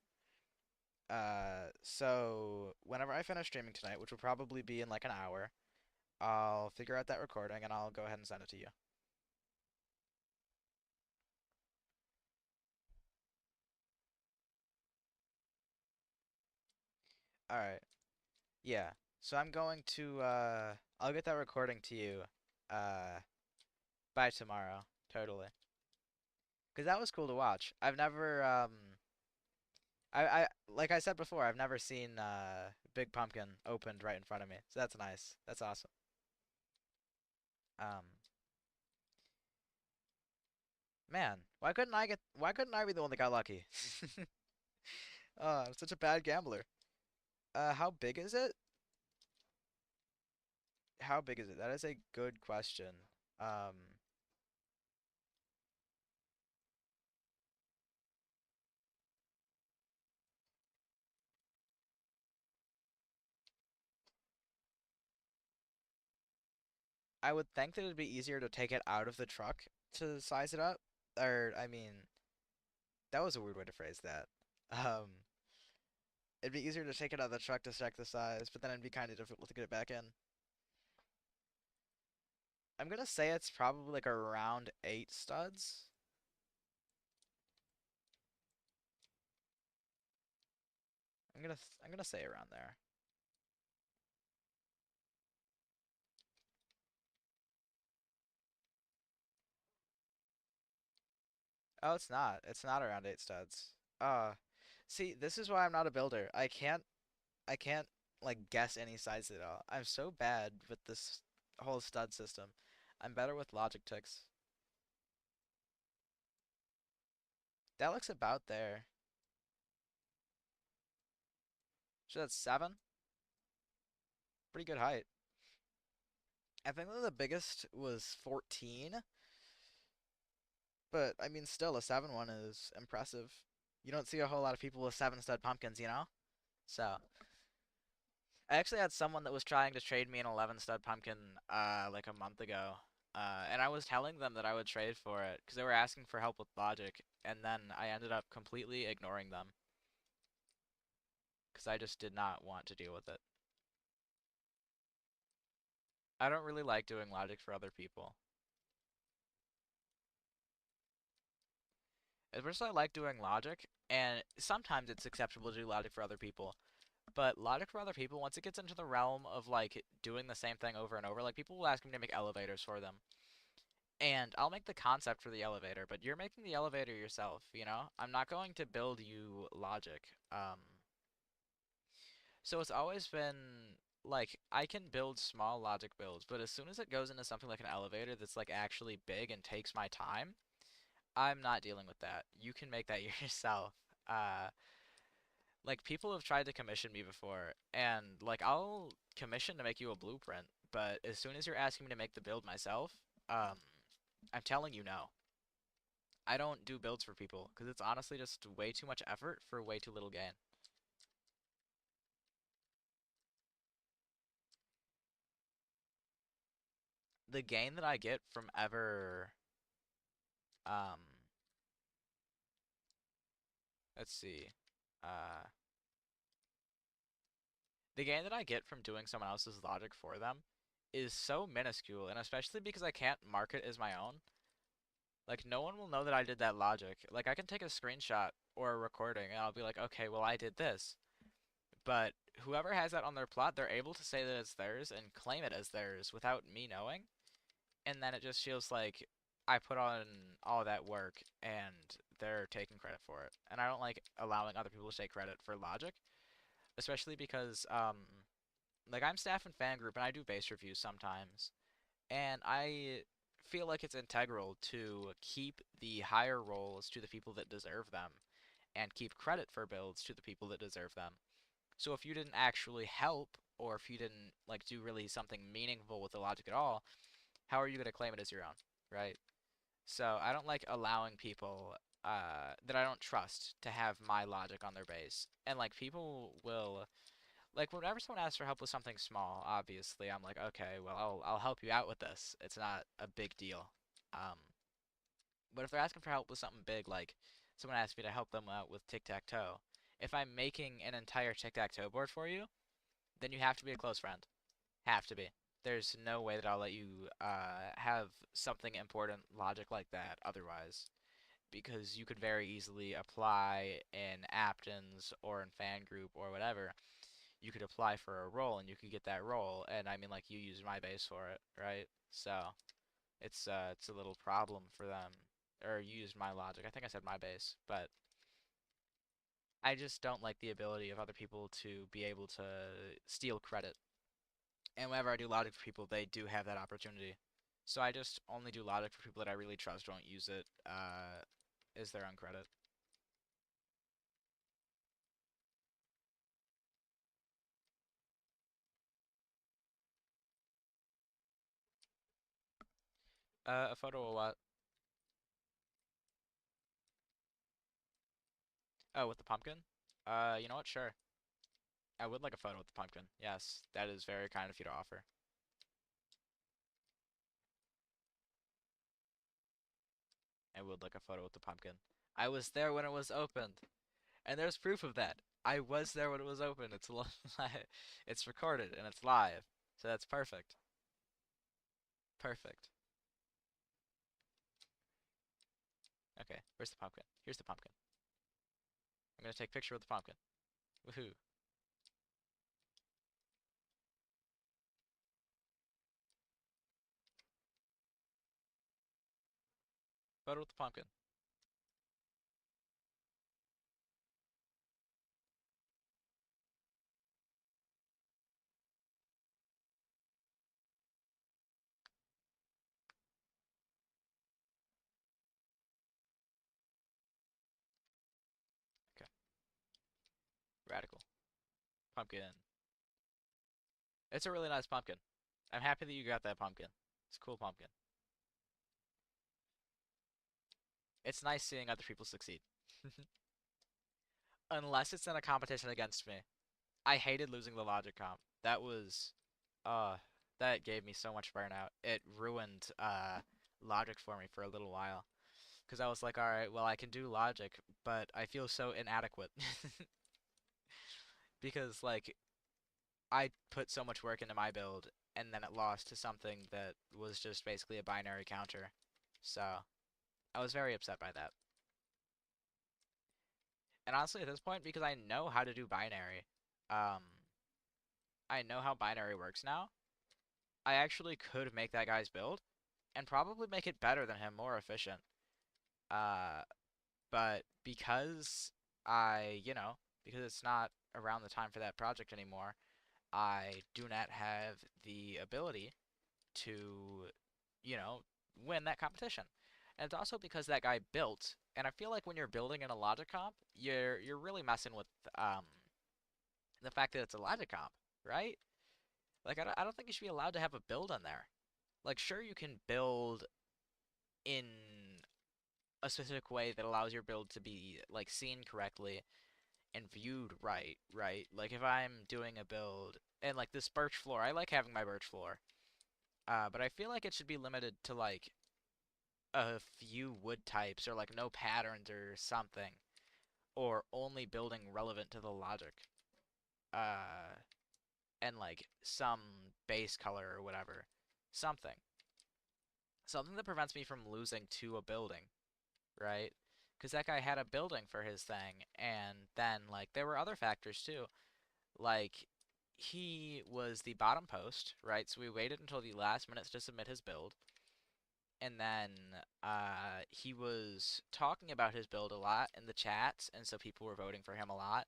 [SPEAKER 1] So whenever I finish streaming tonight, which will probably be in like an hour, I'll figure out that recording and I'll go ahead and send it to you. Alright. Yeah. So I'm going to I'll get that recording to you uh by tomorrow. Totally. Because that was cool to watch. I've never I like I said before, I've never seen Big Pumpkin opened right in front of me. So that's nice. That's awesome. Um Man, why couldn't I be the one that got lucky? I'm such a bad gambler. How big is it? How big is it? That is a good question. Um I would think that it'd be easier to take it out of the truck to size it up. Or I mean, that was a weird way to phrase that. Um It'd be easier to take it out of the truck to check the size, but then it'd be kind of difficult to get it back in. I'm gonna say it's probably like around 8 studs. I'm gonna say around there. Oh, it's not. It's not around 8 studs. Uh, See, this is why I'm not a builder. I can't like guess any size at all. I'm so bad with this whole stud system. I'm better with logic ticks. That looks about there. So that's 7. Pretty good height. I think that the biggest was 14, but I mean, still a 7 one is impressive. You don't see a whole lot of people with 7 stud pumpkins, you know? So, I actually had someone that was trying to trade me an 11 stud pumpkin like a month ago. And I was telling them that I would trade for it because they were asking for help with logic, and then I ended up completely ignoring them because I just did not want to deal with it. I don't really like doing logic for other people. At first, I like doing logic, and sometimes it's acceptable to do logic for other people. But logic for other people, once it gets into the realm of like doing the same thing over and over, like people will ask me to make elevators for them. And I'll make the concept for the elevator, but you're making the elevator yourself, you know? I'm not going to build you logic. So it's always been like I can build small logic builds, but as soon as it goes into something like an elevator that's like actually big and takes my time, I'm not dealing with that. You can make that yourself. Uh, like people have tried to commission me before, and like I'll commission to make you a blueprint, but as soon as you're asking me to make the build myself, um, I'm telling you no. I don't do builds for people because it's honestly just way too much effort for way too little gain. The gain that I get from ever um let's see. Uh, the gain that I get from doing someone else's logic for them is so minuscule, and especially because I can't mark it as my own. Like, no one will know that I did that logic. Like, I can take a screenshot or a recording, and I'll be like, okay, well, I did this. But whoever has that on their plot, they're able to say that it's theirs and claim it as theirs without me knowing. And then it just feels like I put on all that work and they're taking credit for it. And I don't like allowing other people to take credit for logic, especially because like I'm staff in fan group and I do base reviews sometimes, and I feel like it's integral to keep the higher roles to the people that deserve them and keep credit for builds to the people that deserve them. So if you didn't actually help or if you didn't like do really something meaningful with the logic at all, how are you going to claim it as your own, right? So I don't like allowing people that I don't trust to have my logic on their base. And like people will like whenever someone asks for help with something small, obviously I'm like, okay, well I'll help you out with this. It's not a big deal. Um, but if they're asking for help with something big, like someone asked me to help them out with tic-tac-toe, if I'm making an entire tic-tac-toe board for you, then you have to be a close friend. Have to be. There's no way that I'll let you have something important logic like that otherwise, because you could very easily apply in Aptons or in fan group or whatever. You could apply for a role and you could get that role, and I mean like you used my base for it, right? So it's a little problem for them, or you used my logic. I think I said my base, but I just don't like the ability of other people to be able to steal credit. And whenever I do logic for people, they do have that opportunity. So I just only do logic for people that I really trust won't use it as their own credit. A photo of what? Oh, with the pumpkin? You know what? Sure. I would like a photo with the pumpkin. Yes, that is very kind of you to offer. I would like a photo with the pumpkin. I was there when it was opened, and there's proof of that. I was there when it was opened. It's recorded and it's live, so that's perfect. Perfect. Okay, where's the pumpkin? Here's the pumpkin. I'm gonna take a picture with the pumpkin. Woohoo! Photo with the pumpkin. Okay, radical pumpkin. It's a really nice pumpkin. I'm happy that you got that pumpkin. It's a cool pumpkin. It's nice seeing other people succeed. Unless it's in a competition against me. I hated losing the logic comp. That was, uh, that gave me so much burnout. It ruined, logic for me for a little while. Because I was like, alright, well, I can do logic, but I feel so inadequate. Because, like, I put so much work into my build, and then it lost to something that was just basically a binary counter. So, I was very upset by that. And honestly, at this point, because I know how to do binary, um, I know how binary works now, I actually could make that guy's build and probably make it better than him, more efficient. Uh, but because because it's not around the time for that project anymore, I do not have the ability to, you know, win that competition. And it's also because that guy built, and I feel like when you're building in a logic comp, you're really messing with um the fact that it's a logic comp, right? Like I don't think you should be allowed to have a build in there. Like sure you can build in a specific way that allows your build to be like seen correctly and viewed right, right? Like if I'm doing a build and like this birch floor, I like having my birch floor. But I feel like it should be limited to like a few wood types or like no patterns or something. or only building relevant to the logic, uh, and like some base color or whatever, something, something that prevents me from losing to a building, right? Because that guy had a building for his thing, and then like there were other factors too, like he was the bottom post, right? So we waited until the last minutes to submit his build, and then he was talking about his build a lot in the chats, and so people were voting for him a lot.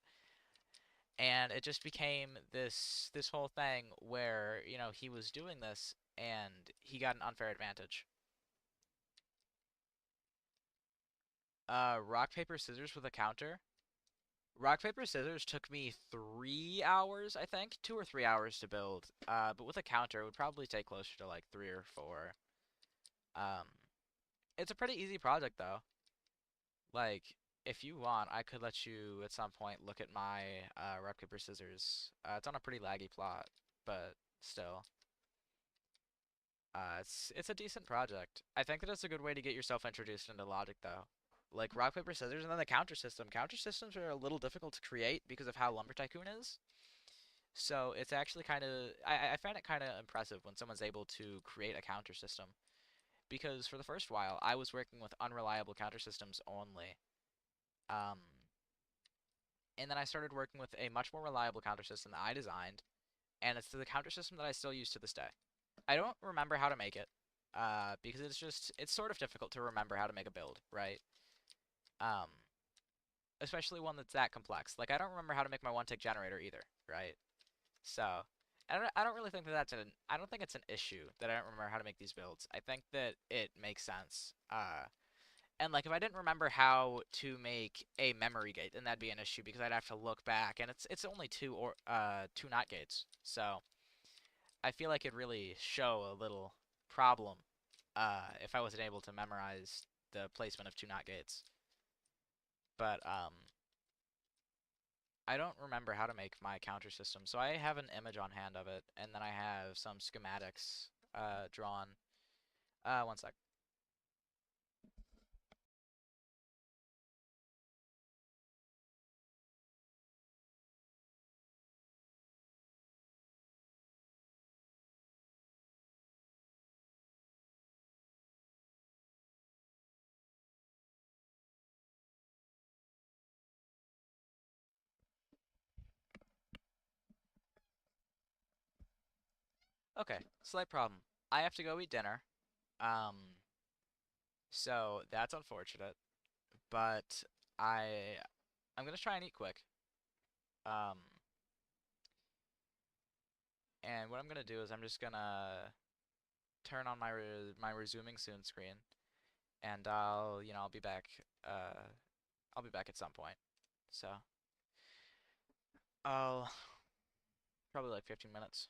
[SPEAKER 1] And it just became this whole thing where, you know, he was doing this and he got an unfair advantage. Rock, paper, scissors with a counter. Rock, paper, scissors took me 3 hours, I think, 2 or 3 hours to build. But with a counter, it would probably take closer to like 3 or 4. Um, it's a pretty easy project though. Like, if you want, I could let you at some point look at my rock, paper, scissors. It's on a pretty laggy plot, but still. It's a decent project. I think that it's a good way to get yourself introduced into logic, though. Like rock paper scissors, and then the counter system. Counter systems are a little difficult to create because of how Lumber Tycoon is. So it's actually kind of I find it kind of impressive when someone's able to create a counter system. Because for the first while, I was working with unreliable counter systems only. Um, and then I started working with a much more reliable counter system that I designed, and it's the counter system that I still use to this day. I don't remember how to make it, because it's sort of difficult to remember how to make a build, right? Um, Especially one that's that complex. Like I don't remember how to make my one-tick generator either, right? So I don't really think that I don't think it's an issue that I don't remember how to make these builds. I think that it makes sense. And like if I didn't remember how to make a memory gate, then that'd be an issue because I'd have to look back, and it's only two NOT gates, so I feel like it'd really show a little problem if I wasn't able to memorize the placement of two NOT gates. But I don't remember how to make my counter system, so I have an image on hand of it, and then I have some schematics drawn. One sec. Okay, slight problem. I have to go eat dinner. Um, so that's unfortunate, but I I'm gonna try and eat quick. Um, and what I'm gonna do is I'm just gonna turn on my resuming soon screen, and I'll be back. I'll be back at some point. So I'll probably like 15 minutes.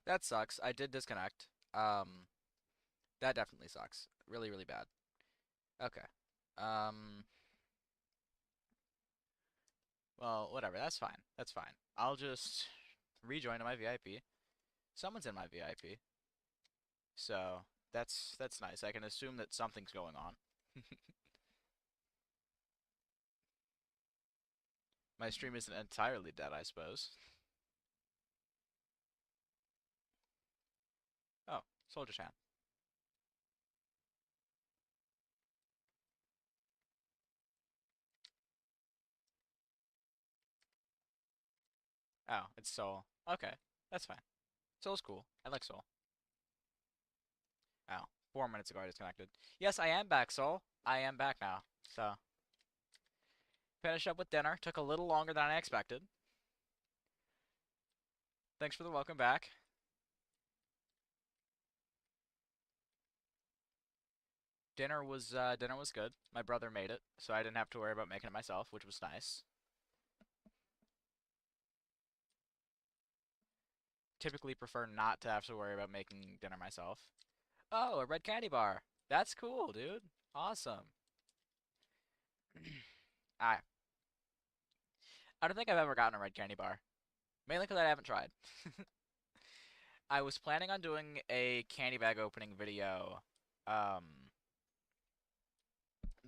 [SPEAKER 1] That sucks. I did disconnect. That definitely sucks. Really, really bad. Okay. Um, well, whatever. That's fine. That's fine. I'll just rejoin to my VIP. Someone's in my VIP, so that's nice. I can assume that something's going on. My stream isn't entirely dead, I suppose. Oh, Soldier Chan. Oh, it's Soul. Okay, that's fine. Soul's cool. I like Soul. Oh, 4 minutes ago I disconnected. Yes, I am back, Soul. I am back now. So, finished up with dinner. Took a little longer than I expected. Thanks for the welcome back. Dinner was good. My brother made it, so I didn't have to worry about making it myself, which was nice. Typically prefer not to have to worry about making dinner myself. Oh, a red candy bar. That's cool, dude. Awesome. I I don't think I've ever gotten a red candy bar. Mainly because I haven't tried. I was planning on doing a candy bag opening video um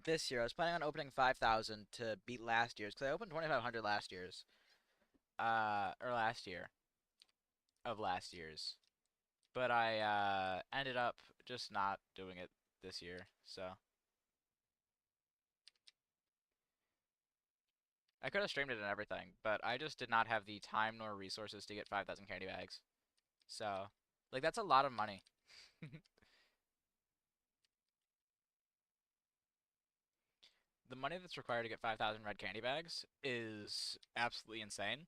[SPEAKER 1] this year. I was planning on opening 5,000 to beat last year's because I opened 2,500 last year's. Or last year of last year's. But I ended up just not doing it this year. So I could have streamed it and everything, but I just did not have the time nor resources to get 5,000 candy bags. So, like, that's a lot of money. The money that's required to get 5,000 red candy bags is absolutely insane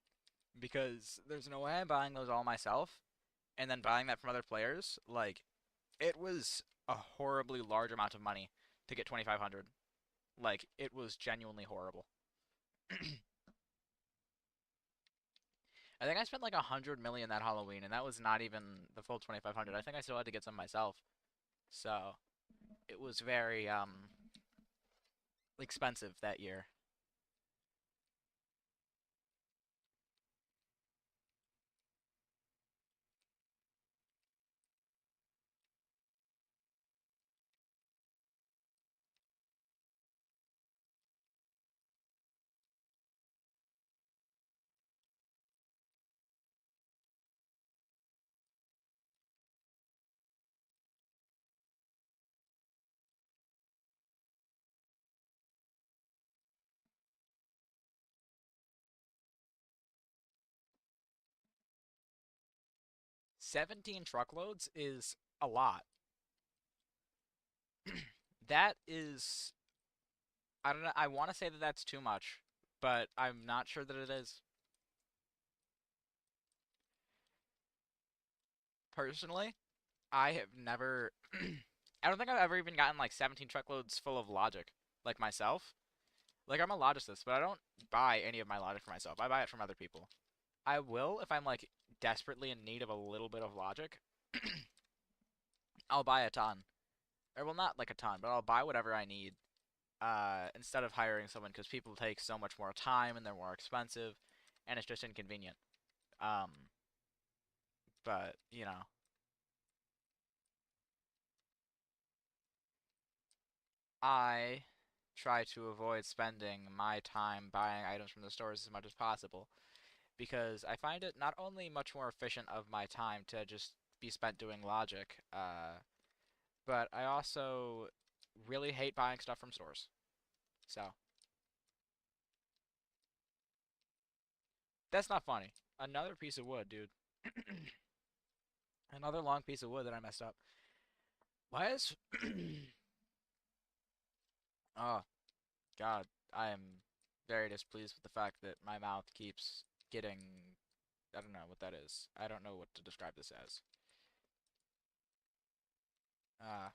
[SPEAKER 1] because there's no way I'm buying those all myself and then buying that from other players. Like, it was a horribly large amount of money to get 2,500. Like, it was genuinely horrible. I think I spent like 100 million that Halloween, and that was not even the full 2,500. I think I still had to get some myself. So, it was very expensive that year. 17 truckloads is a lot. That is, I don't know, I want to say that that's too much, but I'm not sure that it is. Personally, I have never, I don't think I've ever even gotten like 17 truckloads full of logic, like myself. Like, I'm a logicist, but I don't buy any of my logic for myself. I buy it from other people. I will if I'm like desperately in need of a little bit of logic. I'll buy a ton. Or well, not like a ton, but I'll buy whatever I need instead of hiring someone because people take so much more time and they're more expensive and it's just inconvenient. Um, but, I try to avoid spending my time buying items from the stores as much as possible because I find it not only much more efficient of my time to just be spent doing logic, but I also really hate buying stuff from stores. So, that's not funny. Another piece of wood, dude. Another long piece of wood that I messed up. Why is... Oh, God. I am very displeased with the fact that my mouth keeps getting... I don't know what that is. I don't know what to describe this as. Uh,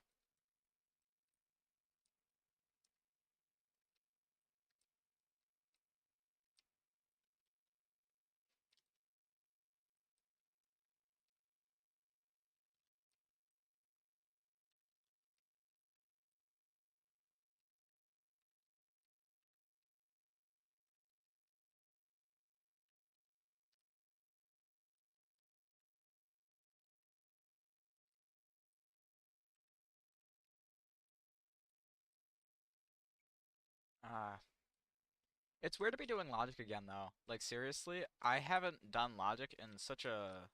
[SPEAKER 1] It's weird to be doing logic again though. Like seriously, I haven't done logic in such a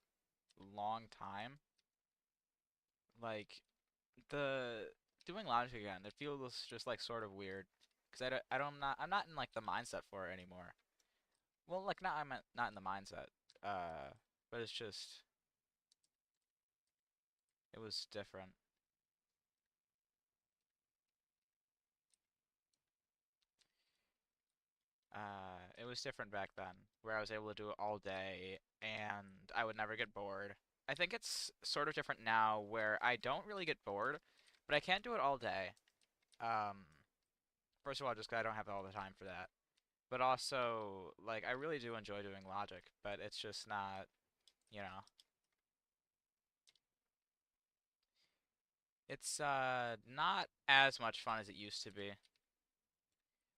[SPEAKER 1] long time. Like the doing logic again, it feels just like sort of weird because I'm not in like the mindset for it anymore. Well, like not in the mindset. But it's just it was different. It was different back then, where I was able to do it all day and I would never get bored. I think it's sort of different now, where I don't really get bored, but I can't do it all day. Um, First of all, just 'cause I don't have all the time for that. But also, like, I really do enjoy doing logic, but it's just not, you know, it's not as much fun as it used to be.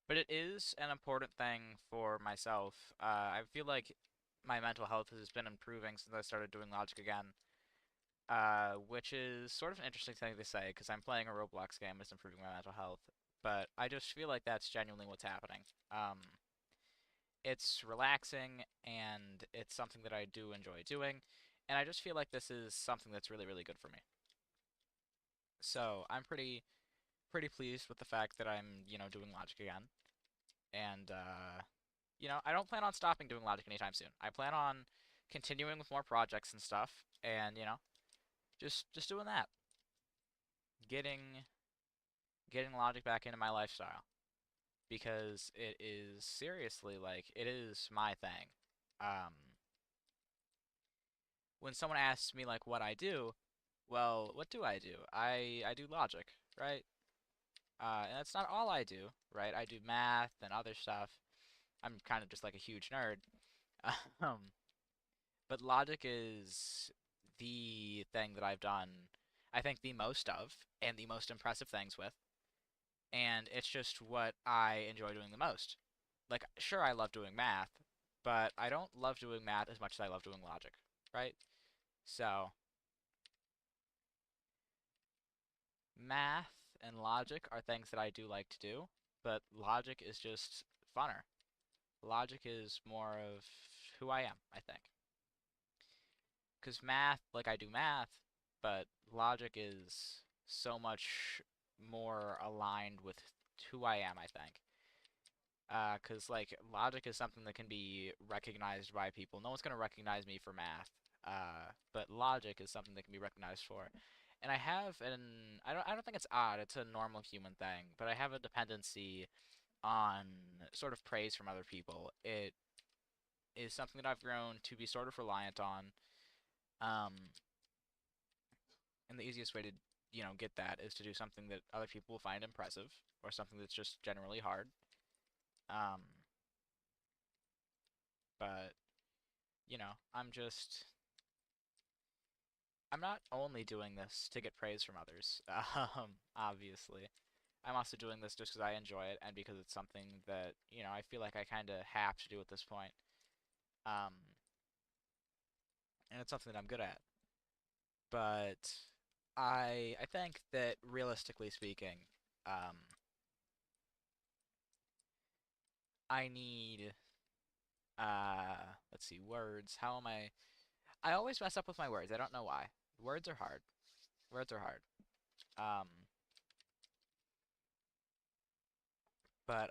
[SPEAKER 1] But it is an important thing for myself. I feel like my mental health has been improving since I started doing logic again, which is sort of an interesting thing to say because I'm playing a Roblox game that's improving my mental health. But I just feel like that's genuinely what's happening. It's relaxing and it's something that I do enjoy doing, and I just feel like this is something that's really, really good for me. So I'm pretty pleased with the fact that I'm, doing logic again. And I don't plan on stopping doing logic anytime soon. I plan on continuing with more projects and stuff, and just doing that, getting getting logic back into my lifestyle because it is seriously like it is my thing. Um, when someone asks me like what I do, well, what do I do? I do logic, right? And that's not all I do, right? I do math and other stuff. I'm kind of just like a huge nerd. Um, but logic is the thing that I've done, I think, the most of and the most impressive things with. And it's just what I enjoy doing the most. Like, sure, I love doing math, but I don't love doing math as much as I love doing logic, right? So, math and logic are things that I do like to do, but logic is just funner. Logic is more of who I am, I think. Because math, like I do math, but logic is so much more aligned with who I am, I think. Because like logic is something that can be recognized by people. No one's gonna recognize me for math, but logic is something that can be recognized for. And I don't think it's odd. It's a normal human thing, but I have a dependency on sort of praise from other people. It is something that I've grown to be sort of reliant on. Um, And the easiest way to, get that is to do something that other people will find impressive or something that's just generally hard. Um, but, I'm not only doing this to get praise from others, obviously. I'm also doing this just because I enjoy it and because it's something that, I feel like I kind of have to do at this point. Um, and it's something that I'm good at. But I think that realistically speaking, um, I need let's see, words. How am I always mess up with my words. I don't know why. Words are hard. Words are hard. Um, but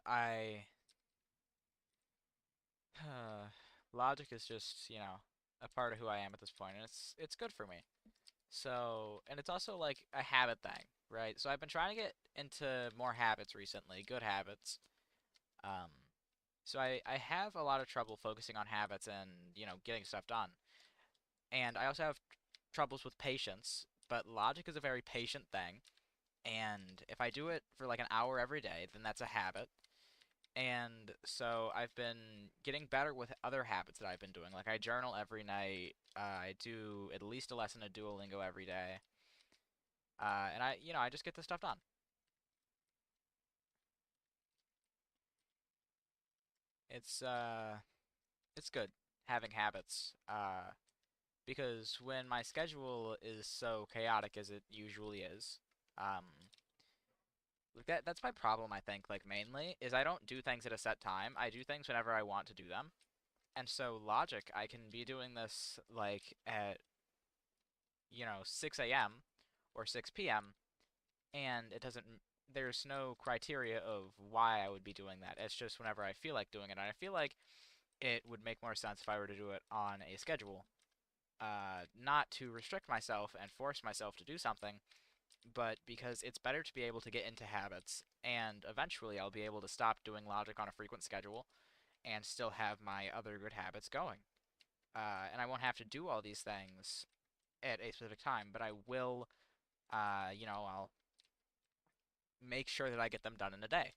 [SPEAKER 1] logic is just, a part of who I am at this point, and it's good for me. So, and it's also like a habit thing, right? So I've been trying to get into more habits recently, good habits. Um, so I have a lot of trouble focusing on habits and, getting stuff done. And I also have troubles with patience, but logic is a very patient thing. And if I do it for like an hour every day, then that's a habit. And so I've been getting better with other habits that I've been doing. Like I journal every night. I do at least a lesson of Duolingo every day. And I just get this stuff done. It's uh, it's good having habits. Because when my schedule is so chaotic as it usually is, um, Like that's my problem, I think, like mainly, is I don't do things at a set time. I do things whenever I want to do them. And so logic, I can be doing this like at, 6 a.m. or 6 p.m. and it doesn't there's no criteria of why I would be doing that. It's just whenever I feel like doing it. And I feel like it would make more sense if I were to do it on a schedule. Not to restrict myself and force myself to do something, but because it's better to be able to get into habits, and eventually I'll be able to stop doing logic on a frequent schedule and still have my other good habits going. And I won't have to do all these things at a specific time, but I will, I'll make sure that I get them done in a day.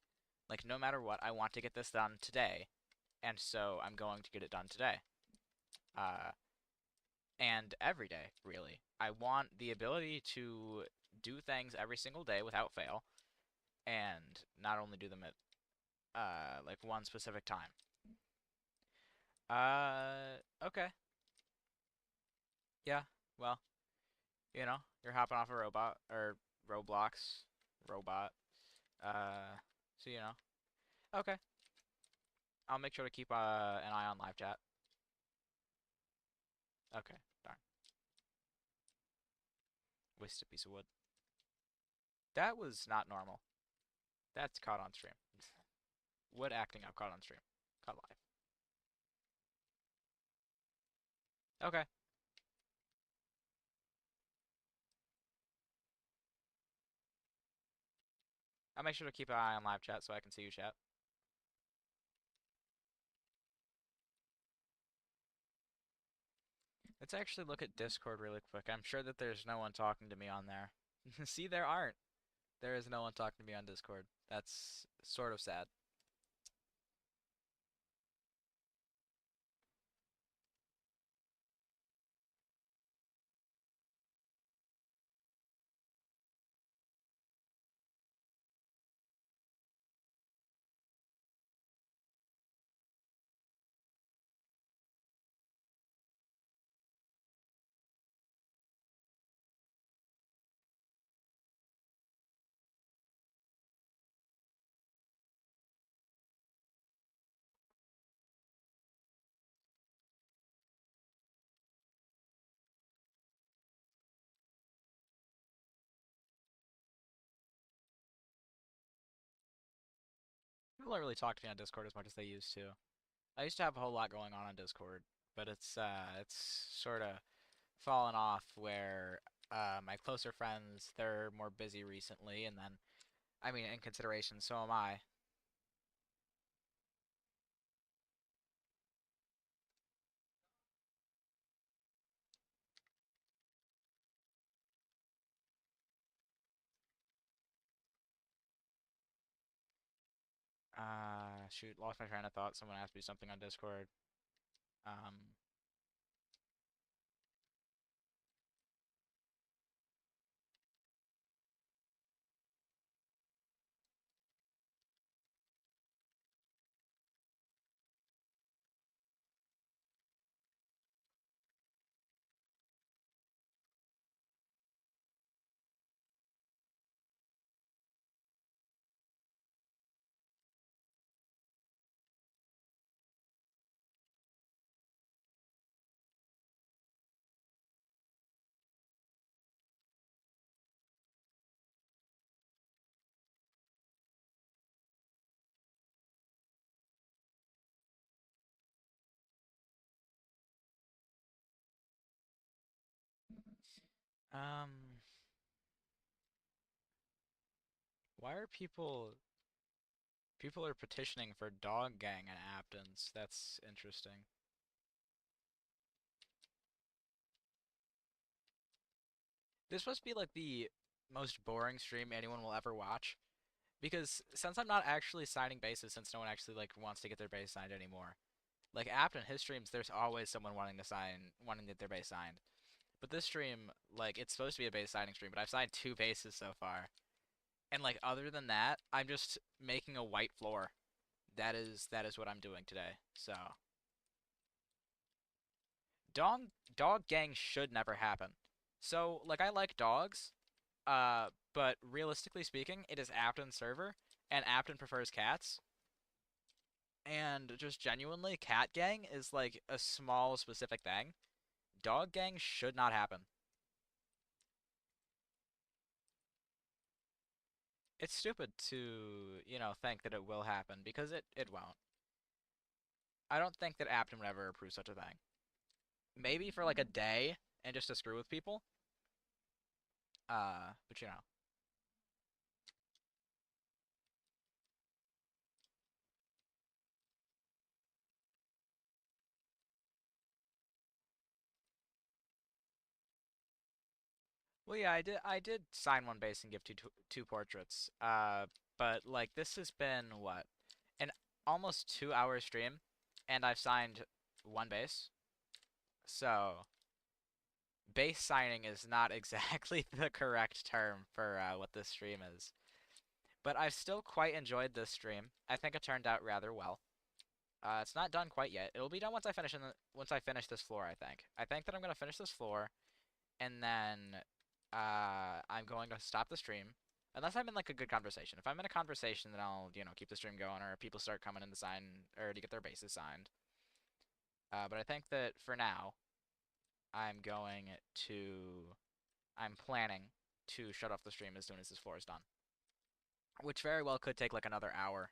[SPEAKER 1] Like, no matter what, I want to get this done today, and so I'm going to get it done today. Uh, and every day, really. I want the ability to do things every single day without fail, and not only do them at like one specific time. Okay. Yeah. Well, you're hopping off a robot or Roblox robot. So Okay. I'll make sure to keep an eye on live chat. Okay. Darn. Wasted piece of wood. That was not normal. That's caught on stream. Wood acting out caught on stream. Caught live. Okay. I'll make sure to keep an eye on live chat so I can see you chat. Let's actually look at Discord really quick. I'm sure that there's no one talking to me on there. See, there aren't. There is no one talking to me on Discord. That's sort of sad. People don't really talk to me on Discord as much as they used to. I used to have a whole lot going on Discord, but it's sort of fallen off where my closer friends, they're more busy recently, and then I mean in consideration, so am I. Shoot, lost my train of thought. Someone asked me something on Discord. Um, um, why are people are petitioning for dog gang in Aptons? That's interesting. This must be like the most boring stream anyone will ever watch. Because since I'm not actually signing bases, since no one actually like wants to get their base signed anymore, like Apton, his streams, there's always someone wanting to get their base signed. But this stream, like, it's supposed to be a base signing stream, but I've signed 2 bases so far, and like other than that, I'm just making a white floor. That is what I'm doing today. So, dog dog gang should never happen. So, like, I like dogs, But realistically speaking, it is Apton's server, and Apton prefers cats. And just genuinely, cat gang is like a small specific thing. Dog gang should not happen. It's stupid to, think that it will happen because it won't. I don't think that Apton would ever approve such a thing. Maybe for like a day and just to screw with people. But you know. Well, yeah, I did sign one base and give two portraits. But like this has been what an almost 2 hour stream, and I've signed one base. So base signing is not exactly the correct term for what this stream is. But I've still quite enjoyed this stream. I think it turned out rather well. It's not done quite yet. It'll be done once I finish this floor. I think that I'm gonna finish this floor, and then I'm going to stop the stream. Unless I'm in like a good conversation. If I'm in a conversation, then I'll keep the stream going, or people start coming in to sign or to get their bases signed. But I think that for now, I'm going to I'm planning to shut off the stream as soon as this floor is done, which very well could take like another hour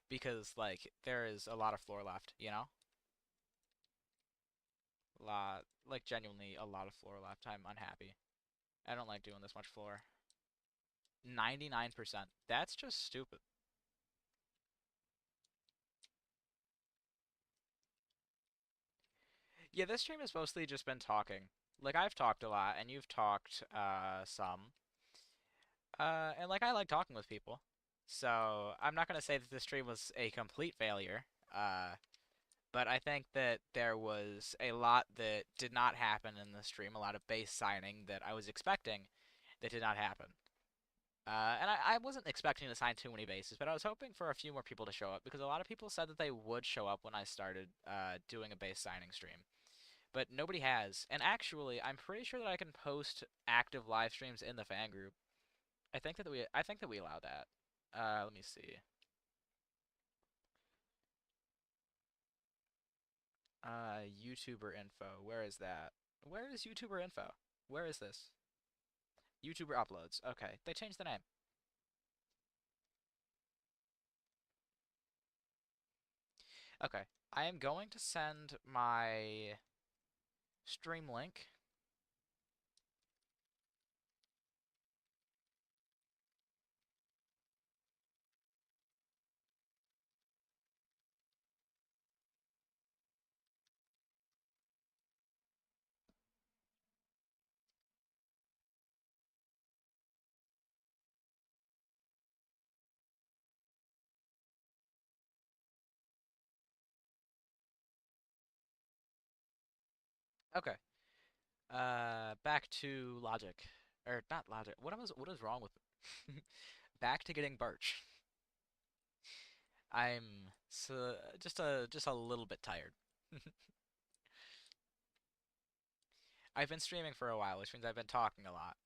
[SPEAKER 1] because like there is a lot of floor left. Like genuinely a lot of floor left. I'm unhappy. I don't like doing this much floor. 99%. That's just stupid. Yeah, this stream has mostly just been talking. Like I've talked a lot and you've talked some. And like I like talking with people. So, I'm not going to say that this stream was a complete failure. But I think that there was a lot that did not happen in the stream, a lot of base signing that I was expecting that did not happen. And I wasn't expecting to sign too many bases, but I was hoping for a few more people to show up because a lot of people said that they would show up when I started doing a base signing stream. But nobody has. And actually, I'm pretty sure that I can post active live streams in the fan group. I think that we allow that. Let me see. YouTuber info. Where is that? Where is YouTuber info? Where is this? YouTuber uploads. Okay, they changed the name. Okay, I am going to send my stream link. Okay. Back to logic, or not logic. What is wrong with back to getting Birch. I'm just a little bit tired. I've been streaming for a while, which means I've been talking a lot,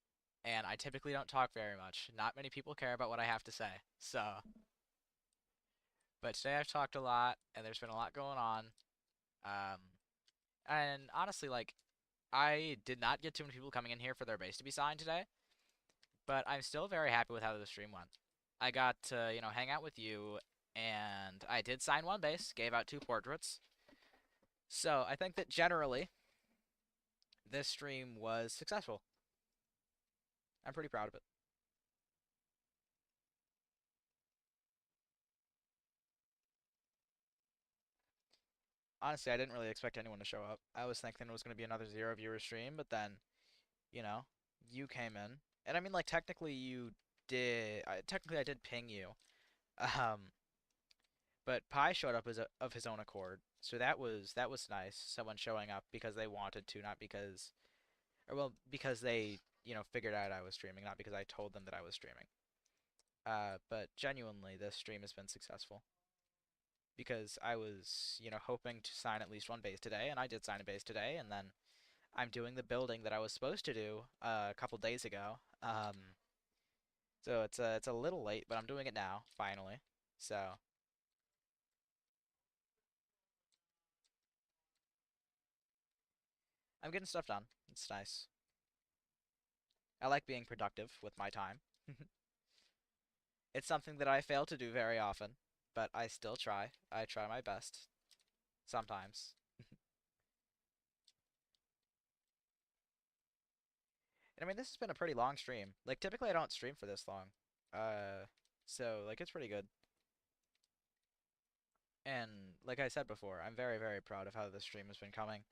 [SPEAKER 1] and I typically don't talk very much. Not many people care about what I have to say, so. But today I've talked a lot, and there's been a lot going on. Um, and honestly, like, I did not get too many people coming in here for their base to be signed today, but I'm still very happy with how the stream went. I got to, hang out with you, and I did sign one base, gave out two portraits. So I think that generally, this stream was successful. I'm pretty proud of it. Honestly, I didn't really expect anyone to show up. I was thinking it was going to be another zero viewer stream, but then, you know, you came in. And I mean, like, technically you did, technically I did ping you. Um, but Pi showed up of his own accord. So that was nice. Someone showing up because they wanted to, not because, or well, because they, figured out I was streaming, not because I told them that I was streaming. But genuinely, this stream has been successful because I was, hoping to sign at least one base today, and I did sign a base today, and then I'm doing the building that I was supposed to do a couple days ago. So it's a little late, but I'm doing it now, finally. So I'm getting stuff done. It's nice. I like being productive with my time. It's something that I fail to do very often, but I still try. I try my best sometimes. And I mean, this has been a pretty long stream. Like typically I don't stream for this long. Uh, so like it's pretty good. And like I said before, I'm very, very proud of how this stream has been coming.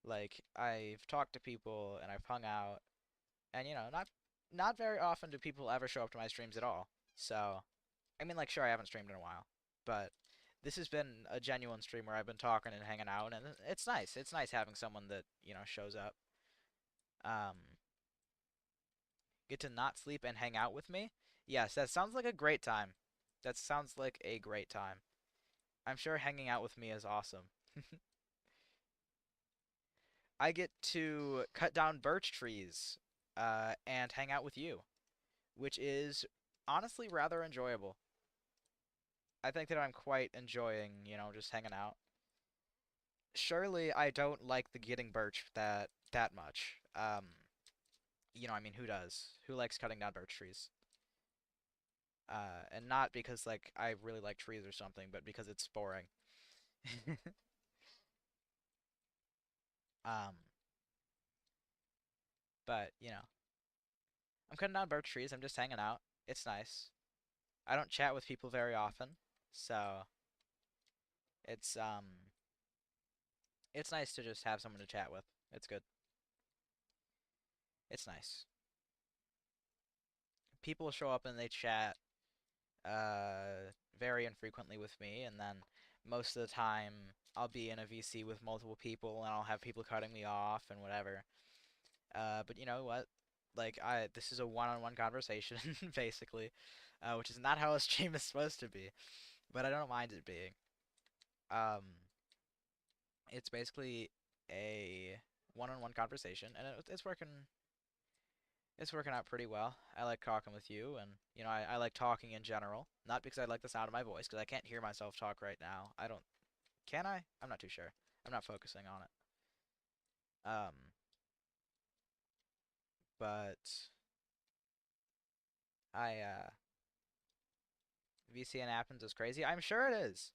[SPEAKER 1] Like I've talked to people and I've hung out, and not very often do people ever show up to my streams at all. So, I mean, like sure I haven't streamed in a while, but this has been a genuine stream where I've been talking and hanging out, and it's nice. It's nice having someone that shows up. Um, get to not sleep and hang out with me. Yes, that sounds like a great time. That sounds like a great time. I'm sure hanging out with me is awesome. I get to cut down birch trees and hang out with you, which is honestly rather enjoyable. I think that I'm quite enjoying, just hanging out. Surely I don't like the getting birch that much. I mean, who does? Who likes cutting down birch trees? And not because like I really like trees or something, but because it's boring. Um, but I'm cutting down birch trees. I'm just hanging out. It's nice. I don't chat with people very often, so it's um it's nice to just have someone to chat with. It's good. It's nice. People show up and they chat very infrequently with me, and then most of the time I'll be in a VC with multiple people, and I'll have people cutting me off and whatever. But you know what? Like this is a one-on-one conversation basically, which is not how a stream is supposed to be, but I don't mind it being. Um, it's basically a one-on-one conversation, and it's working. It's working out pretty well. I like talking with you, and I like talking in general. Not because I like the sound of my voice, because I can't hear myself talk right now. I don't. Can I? I'm not too sure. I'm not focusing on it. Um, but VC in Athens is crazy. I'm sure it is.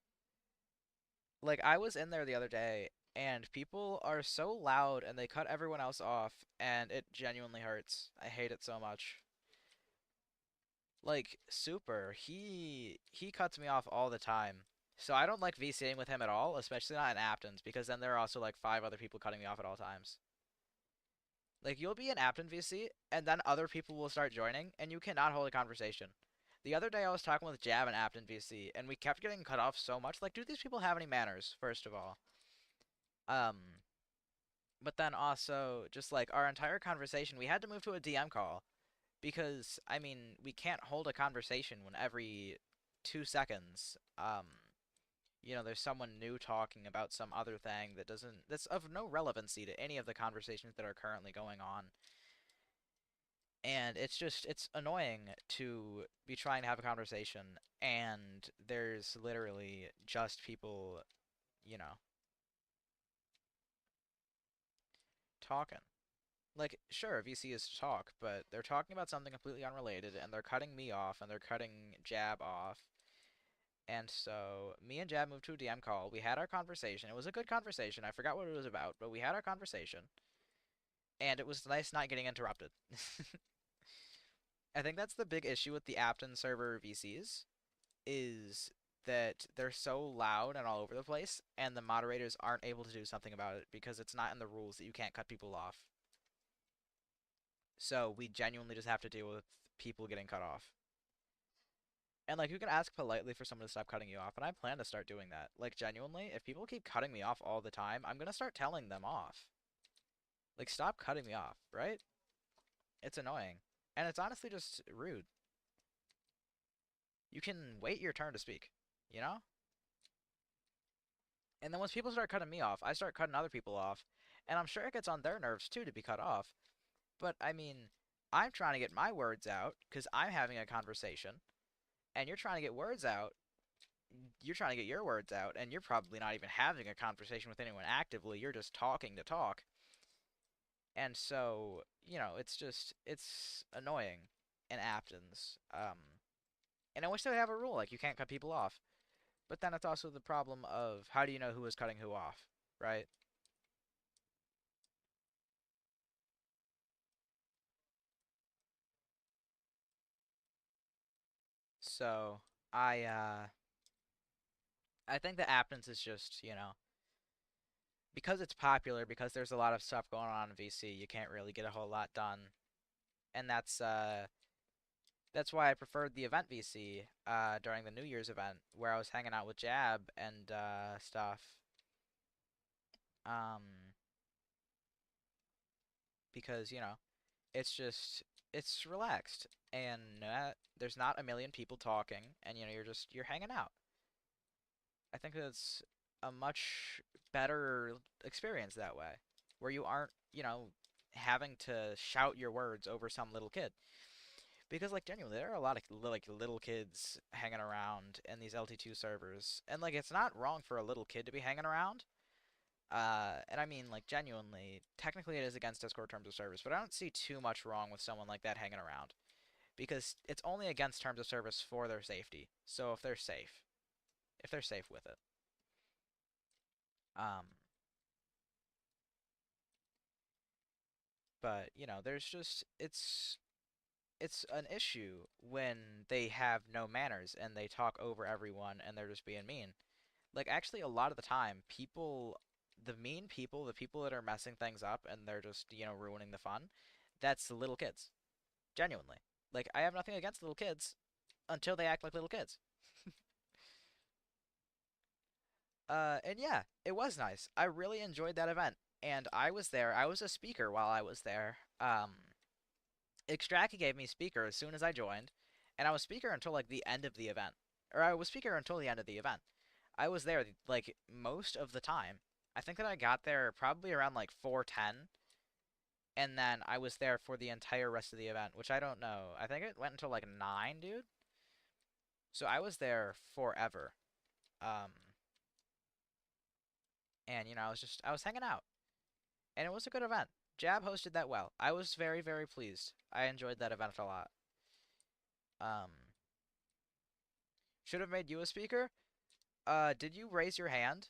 [SPEAKER 1] Like I was in there the other day, and people are so loud, and they cut everyone else off, and it genuinely hurts. I hate it so much. Like Super, he cuts me off all the time. So I don't like VCing with him at all, especially not in Aptons, because then there are also like five other people cutting me off at all times. Like you'll be in Apton VC, and then other people will start joining, and you cannot hold a conversation. The other day I was talking with Jab in Apton VC, and we kept getting cut off so much. Like, do these people have any manners? First of all, um, but then also just like our entire conversation, we had to move to a DM call because I mean we can't hold a conversation when every 2 seconds there's someone new talking about some other thing that's of no relevancy to any of the conversations that are currently going on. And it's annoying to be trying to have a conversation and there's literally just people, you know, talking. Like, sure, VC is to talk, but they're talking about something completely unrelated and they're cutting me off and they're cutting Jab off. And so me and Jab moved to a DM call. We had our conversation. It was a good conversation. I forgot what it was about, but we had our conversation. And it was nice not getting interrupted. I think that's the big issue with the Apton server VCs is that they're so loud and all over the place, and the moderators aren't able to do something about it because it's not in the rules that you can't cut people off. So we genuinely just have to deal with people getting cut off. And like you can ask politely for someone to stop cutting you off, and I plan to start doing that. Like genuinely, if people keep cutting me off all the time, I'm gonna start telling them off. Like stop cutting me off, right? It's annoying. And it's honestly just rude. You can wait your turn to speak, you know? And then once people start cutting me off, I start cutting other people off, And I'm sure it gets on their nerves too to be cut off. But I mean, I'm trying to get my words out because I'm having a conversation, and you're trying to get words out. You're trying to get your words out, and you're probably not even having a conversation with anyone actively. You're just talking to talk. And so, it's annoying in Athens. And I wish they would have a rule like you can't cut people off. But then it's also the problem of how do you know who is cutting who off, right? So I uh I think that Athens is just, because it's popular, because there's a lot of stuff going on in VC, you can't really get a whole lot done. And that's why I preferred the event VC during the New Year's event where I was hanging out with Jab and stuff. Um because, it's just it's relaxed and there's not a million people talking and you're hanging out. I think that's a much better experience that way, where you aren't, having to shout your words over some little kid. Because like genuinely, there are a lot of like little kids hanging around in these LT2 servers, and like it's not wrong for a little kid to be hanging around. And I mean like genuinely, technically it is against Discord terms of service, but I don't see too much wrong with someone like that hanging around because it's only against terms of service for their safety. So if they're safe with it. Um, but there's just it's an issue when they have no manners and they talk over everyone and they're just being mean. Like actually a lot of the time, the mean people, the people that are messing things up and they're just, ruining the fun, that's the little kids. Genuinely. Like I have nothing against little kids until they act like little kids. And yeah, it was nice. I really enjoyed that event. And I was there. I was a speaker while I was there. Extraki gave me speaker as soon as I joined, and I was speaker until like the end of the event. Or I was speaker until the end of the event. I was there like most of the time. I think that I got there probably around like 4:10, and then I was there for the entire rest of the event, which I don't know. I think it went until like 9, dude. So I was there forever. Um and I was hanging out, and it was a good event. Jab hosted that well. I was very, very pleased. I enjoyed that event a lot. Um should have made you a speaker. Did you raise your hand?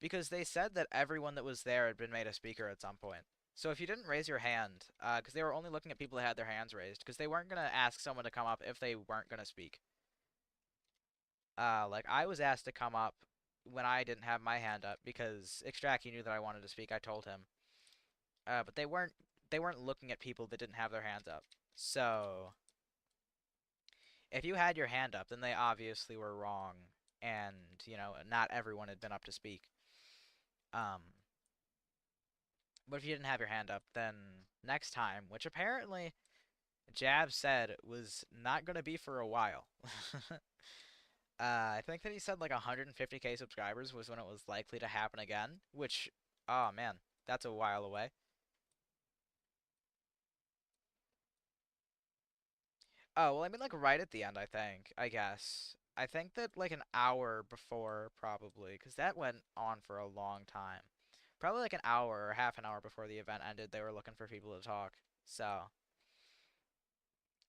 [SPEAKER 1] Because they said that everyone that was there had been made a speaker at some point. So if you didn't raise your hand, because they were only looking at people that had their hands raised, because they weren't gonna ask someone to come up if they weren't gonna speak. Like I was asked to come up when I didn't have my hand up because Extract knew that I wanted to speak. I told him, but they weren't looking at people that didn't have their hands up. So if you had your hand up, then they obviously were wrong, and not everyone had been up to speak. Um, but if you didn't have your hand up, then next time, which apparently Jab said was not going to be for a while. I think that he said like 150K subscribers was when it was likely to happen again, which, oh man, that's a while away. Oh, well, I mean, like right at the end, I guess. I think that like an hour before, probably, because that went on for a long time. Probably like an hour or half an hour before the event ended, they were looking for people to talk. So,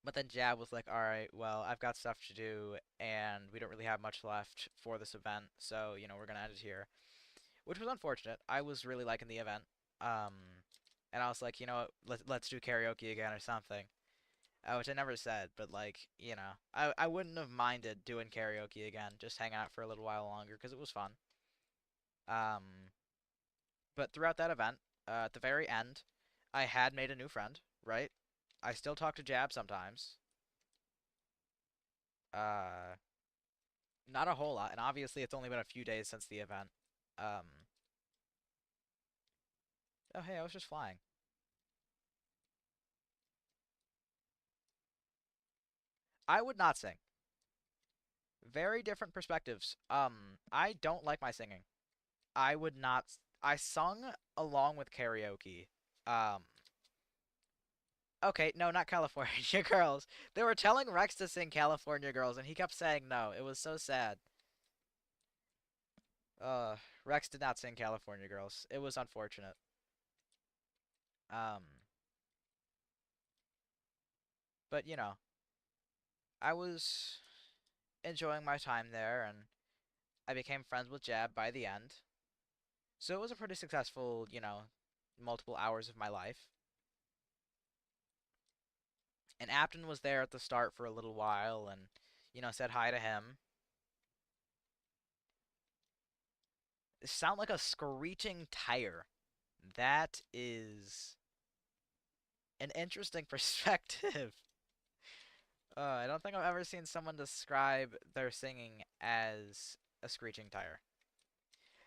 [SPEAKER 1] but then Jab was like, all right, well, I've got stuff to do, and we don't really have much left for this event, so, we're gonna end it here. Which was unfortunate. I was really liking the event. Um, and I was like, let's do karaoke again or something. Which I never said, but like, I wouldn't have minded doing karaoke again, just hanging out for a little while longer because it was fun. Um, but throughout that event, at the very end, I had made a new friend, right? I still talk to Jab sometimes. Uh, Not a whole lot, and obviously it's only been a few days since the event. Um, oh hey, I was just flying. I would not sing. Very different perspectives. I don't like my singing. I would not. I sung along with karaoke. Um, okay, no, not California Girls. They were telling Rex to sing California Girls, and he kept saying no. It was so sad. Uh, Rex did not sing California Girls. It was unfortunate. Um, but I was enjoying my time there, and I became friends with Jab by the end. So it was a pretty successful, multiple hours of my life. And Apton was there at the start for a little while, and said hi to him. It sound like a screeching tire. That is an interesting perspective. I don't think I've ever seen someone describe their singing as a screeching tire.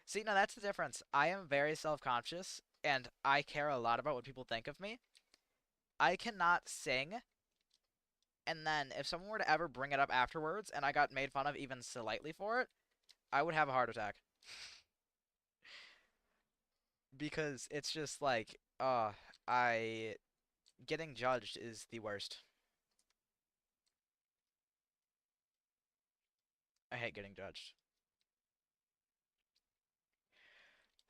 [SPEAKER 1] See, now that's the difference. I am very self-conscious, and I care a lot about what people think of me. I cannot sing, and then if someone were to ever bring it up afterwards, and I got made fun of even slightly for it, I would have a heart attack. Because it's just like, I getting judged is the worst. I hate getting judged.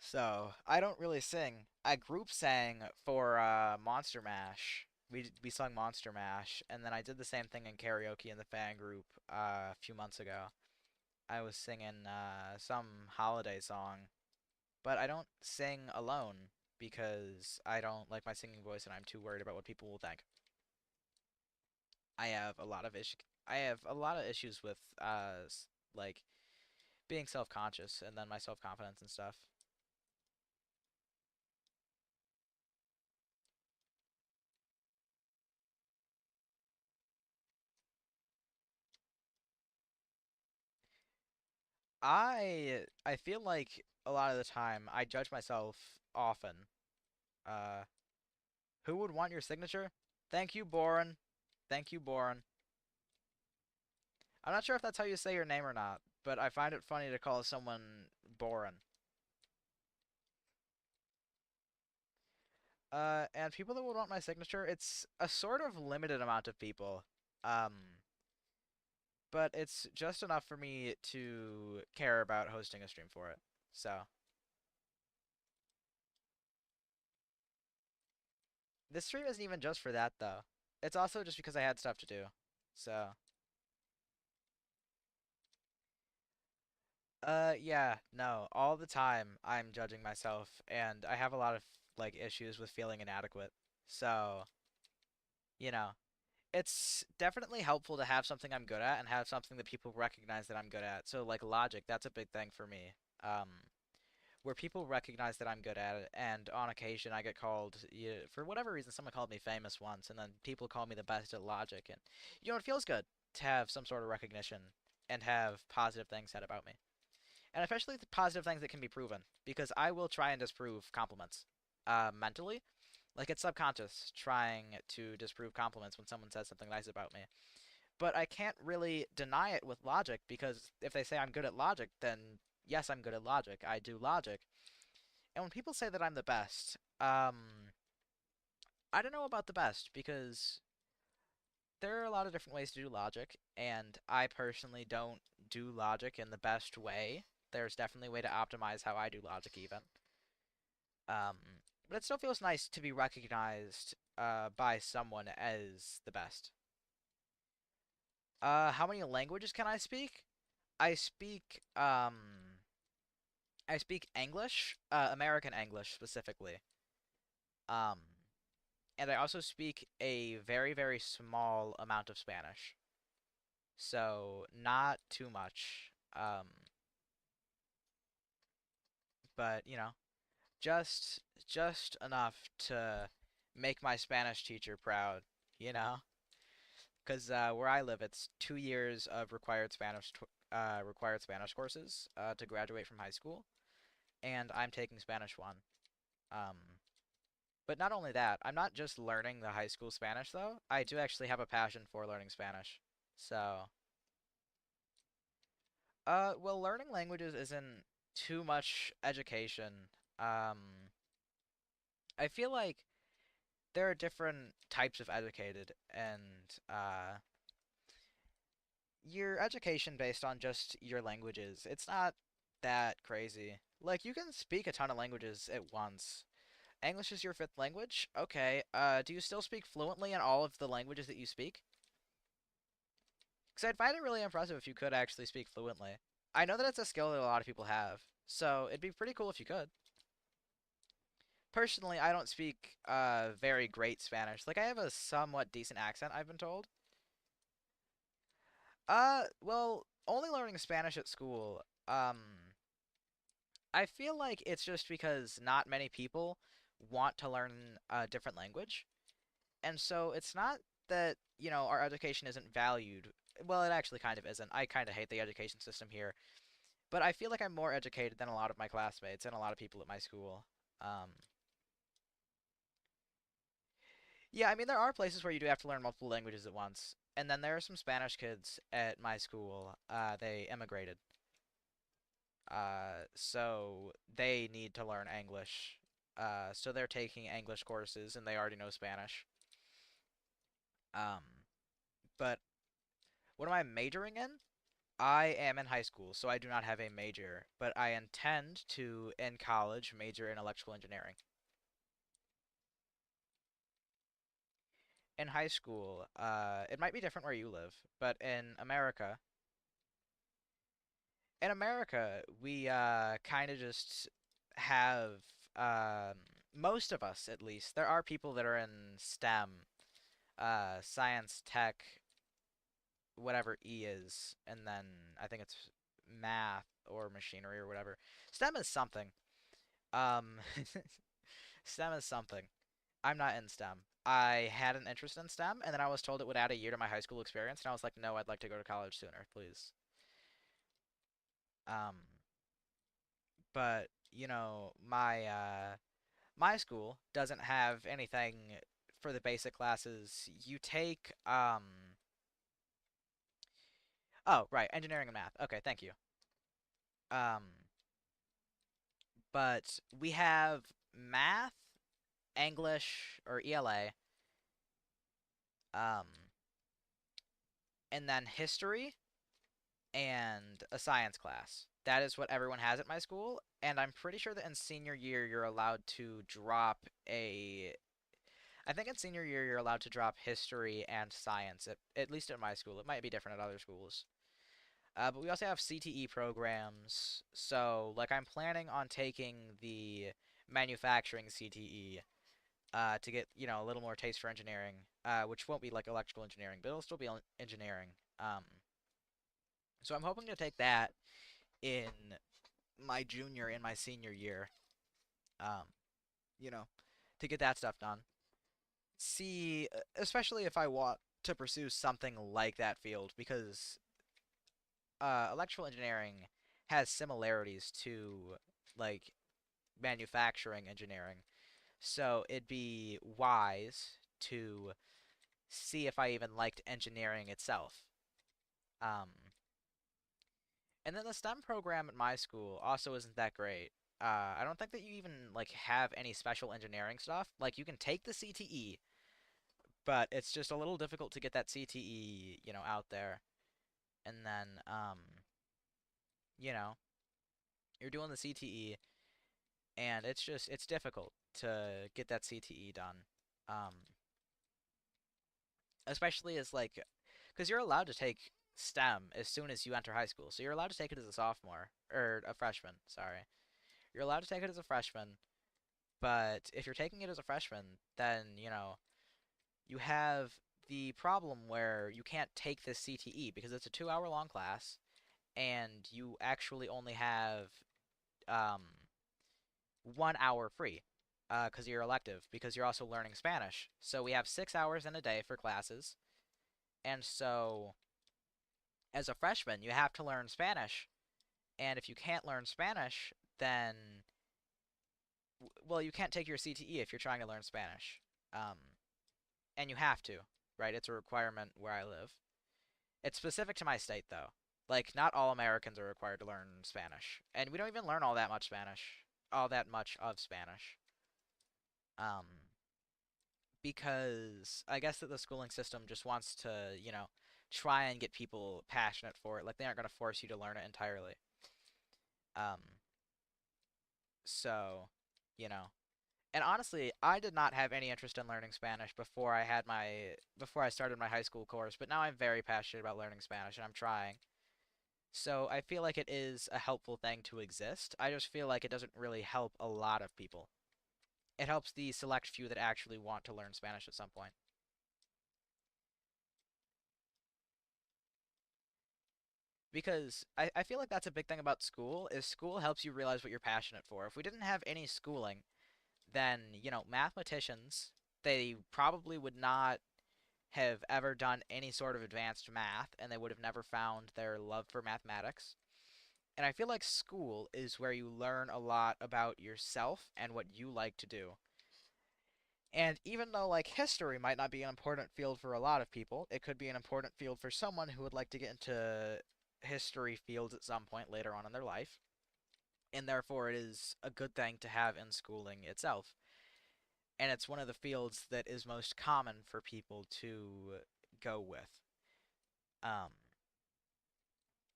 [SPEAKER 1] So I don't really sing. I group sang for Monster Mash. We sung Monster Mash, and then I did the same thing in karaoke in the fan group a few months ago. I was singing some holiday song, but I don't sing alone because I don't like my singing voice, and I'm too worried about what people will think. I have a lot of issue. I have a lot of issues with like being self-conscious and then my self-confidence and stuff. I feel like a lot of the time I judge myself often. Uh, who would want your signature? Thank you, Boren. Thank you, Boren. I'm not sure if that's how you say your name or not, but I find it funny to call someone Boren. And people that would want my signature, it's a sort of limited amount of people. Um, but it's just enough for me to care about hosting a stream for it. So, this stream isn't even just for that though. It's also just because I had stuff to do. So, yeah, no, all the time I'm judging myself, and I have a lot of like issues with feeling inadequate. So, you know, it's definitely helpful to have something I'm good at and have something that people recognize that I'm good at. So, like logic, that's a big thing for me. Um, where people recognize that I'm good at it, and on occasion I get called, for whatever reason, someone called me famous once, and then people call me the best at logic, and it feels good to have some sort of recognition and have positive things said about me. And especially the positive things that can be proven, because I will try and disprove compliments mentally. Like it's subconscious trying to disprove compliments when someone says something nice about me. But I can't really deny it with logic because if they say I'm good at logic, then yes, I'm good at logic. I do logic. And when people say that I'm the best, I don't know about the best because there are a lot of different ways to do logic, and I personally don't do logic in the best way. There's definitely a way to optimize how I do logic even. Um, but it still feels nice to be recognized by someone as the best. How many languages can I speak? I speak I speak English, American English specifically. Um, and I also speak a very, very small amount of Spanish. So not too much. But just enough to make my Spanish teacher proud, you know? Because where I live, it's 2 years of required Spanish courses to graduate from high school, and I'm taking Spanish 1. Um, but not only that, I'm not just learning the high school Spanish though. I do actually have a passion for learning Spanish. So, well, learning languages isn't too much education. Um, I feel like there are different types of educated, and your education based on just your languages, it's not that crazy. Like, you can speak a ton of languages at once. English is your fifth language? Okay. Do you still speak fluently in all of the languages that you speak? Because I'd find it really impressive if you could actually speak fluently. I know that it's a skill that a lot of people have, so it'd be pretty cool if you could. Personally, I don't speak very great Spanish. Like, I have a somewhat decent accent, I've been told. Well, only learning Spanish at school. I feel like it's just because not many people want to learn a different language. And so it's not that, our education isn't valued. Well, it actually kind of isn't. I kind of hate the education system here. But I feel like I'm more educated than a lot of my classmates and a lot of people at my school. Um, yeah, I mean, there are places where you do have to learn multiple languages at once. And then there are some Spanish kids at my school. They immigrated. So they need to learn English. So they're taking English courses and they already know Spanish. Um, but what am I majoring in? I am in high school, so I do not have a major, but I intend to, in college, major in electrical engineering. In high school, it might be different where you live, but in America, we kind of just have um, most of us, at least. There are people that are in STEM, science, tech, whatever E is, and then I think it's math or machinery or whatever. STEM is something. Um, STEM is something. I'm not in STEM. I had an interest in STEM, and then I was told it would add a year to my high school experience, and I was like, no, I'd like to go to college sooner, please. Um, but my school doesn't have anything for the basic classes. You take oh, right, engineering and math. Okay, thank you. Um, but we have math, English or ELA, um, and then history and a science class. That is what everyone has at my school, and I'm pretty sure that in senior year you're allowed to drop a I think in senior year you're allowed to drop history and science, at least at my school. It might be different at other schools. But we also have CTE programs. So, like, I'm planning on taking the manufacturing CTE to get, a little more taste for engineering, which won't be like electrical engineering, but it'll still be engineering. So I'm hoping to take that in my junior and my senior year, um, you know, to get that stuff done. See, especially if I want to pursue something like that field, because electrical engineering has similarities to like manufacturing engineering. So it'd be wise to see if I even liked engineering itself. Um, and then the STEM program at my school also isn't that great. I don't think that you even like have any special engineering stuff. Like you can take the CTE, but it's just a little difficult to get that CTE, out there. And then, you know, you're doing the CTE, and it's difficult to get that CTE done. Um, Especially as like, because you're allowed to take STEM as soon as you enter high school, so you're allowed to take it as a sophomore or a freshman. Sorry, you're allowed to take it as a freshman, but if you're taking it as a freshman, then you have the problem where you can't take this CTE because it's a 2 hour long class, and you actually only have um, 1 hour free because you're elective because you're also learning Spanish. So we have 6 hours in a day for classes, and so as a freshman you have to learn Spanish. And if you can't learn Spanish, then well, you can't take your CTE if you're trying to learn Spanish. Um, and you have to, right? It's a requirement where I live. It's specific to my state though. Like not all Americans are required to learn Spanish, and we don't even learn all that much Spanish. all that much of Spanish. Um, because I guess that the schooling system just wants to, try and get people passionate for it. Like they aren't going to force you to learn it entirely. Um, so, you know, and honestly, I did not have any interest in learning Spanish before I started my high school course, but now I'm very passionate about learning Spanish and I'm trying. So I feel like it is a helpful thing to exist. I just feel like it doesn't really help a lot of people. It helps the select few that actually want to learn Spanish at some point. Because I feel like that's a big thing about school is school helps you realize what you're passionate for. If we didn't have any schooling, then, mathematicians, they probably would not have ever done any sort of advanced math and they would have never found their love for mathematics. And I feel like school is where you learn a lot about yourself and what you like to do. And even though like history might not be an important field for a lot of people, it could be an important field for someone who would like to get into history fields at some point later on in their life. And therefore it is a good thing to have in schooling itself. And it's one of the fields that is most common for people to go with. Um,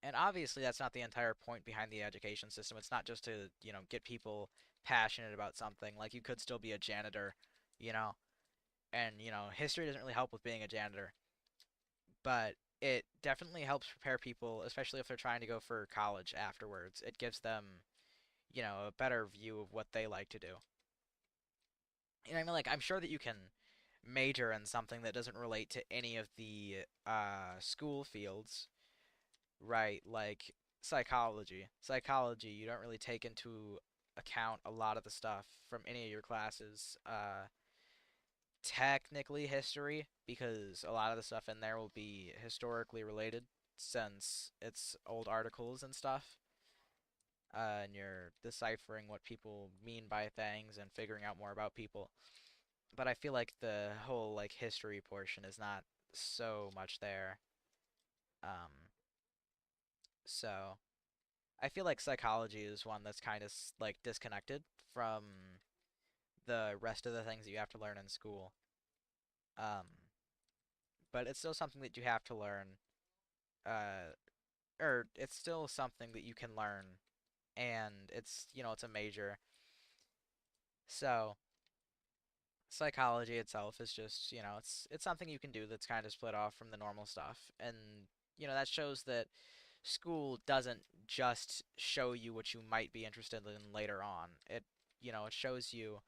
[SPEAKER 1] and obviously that's not the entire point behind the education system. It's not just to, get people passionate about something. Like you could still be a janitor, you know, and history doesn't really help with being a janitor, but it definitely helps prepare people, especially if they're trying to go for college afterwards. It gives them, a better view of what they like to do. You know what I mean? Like I'm sure that you can major in something that doesn't relate to any of the school fields, right? Like psychology. Psychology, you don't really take into account a lot of the stuff from any of your classes. Technically history, because a lot of the stuff in there will be historically related since it's old articles and stuff. And you're deciphering what people mean by things and figuring out more about people. But I feel like the whole like history portion is not so much there. Um, so I feel like psychology is one that's kind of like disconnected from the rest of the things that you have to learn in school. Um, but it's still something that you have to learn. Uh, or it's still something that you can learn, and it's a major. So psychology itself is just it's something you can do that's kind of split off from the normal stuff, and that shows that school doesn't just show you what you might be interested in later on. It shows you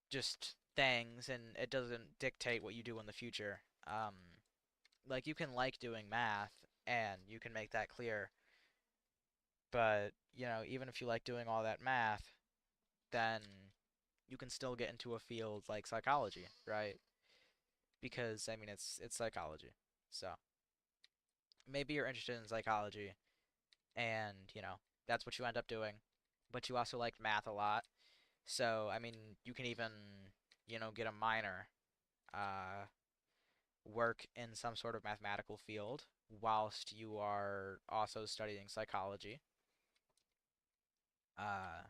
[SPEAKER 1] just things, and it doesn't dictate what you do in the future. Like you can like doing math, and you can make that clear, but even if you like doing all that math, then you can still get into a field like psychology, right? Because I mean it's psychology. So maybe you're interested in psychology and, that's what you end up doing. But you also liked math a lot. So, I mean, you can even, get a minor, uh, work in some sort of mathematical field whilst you are also studying psychology. Uh,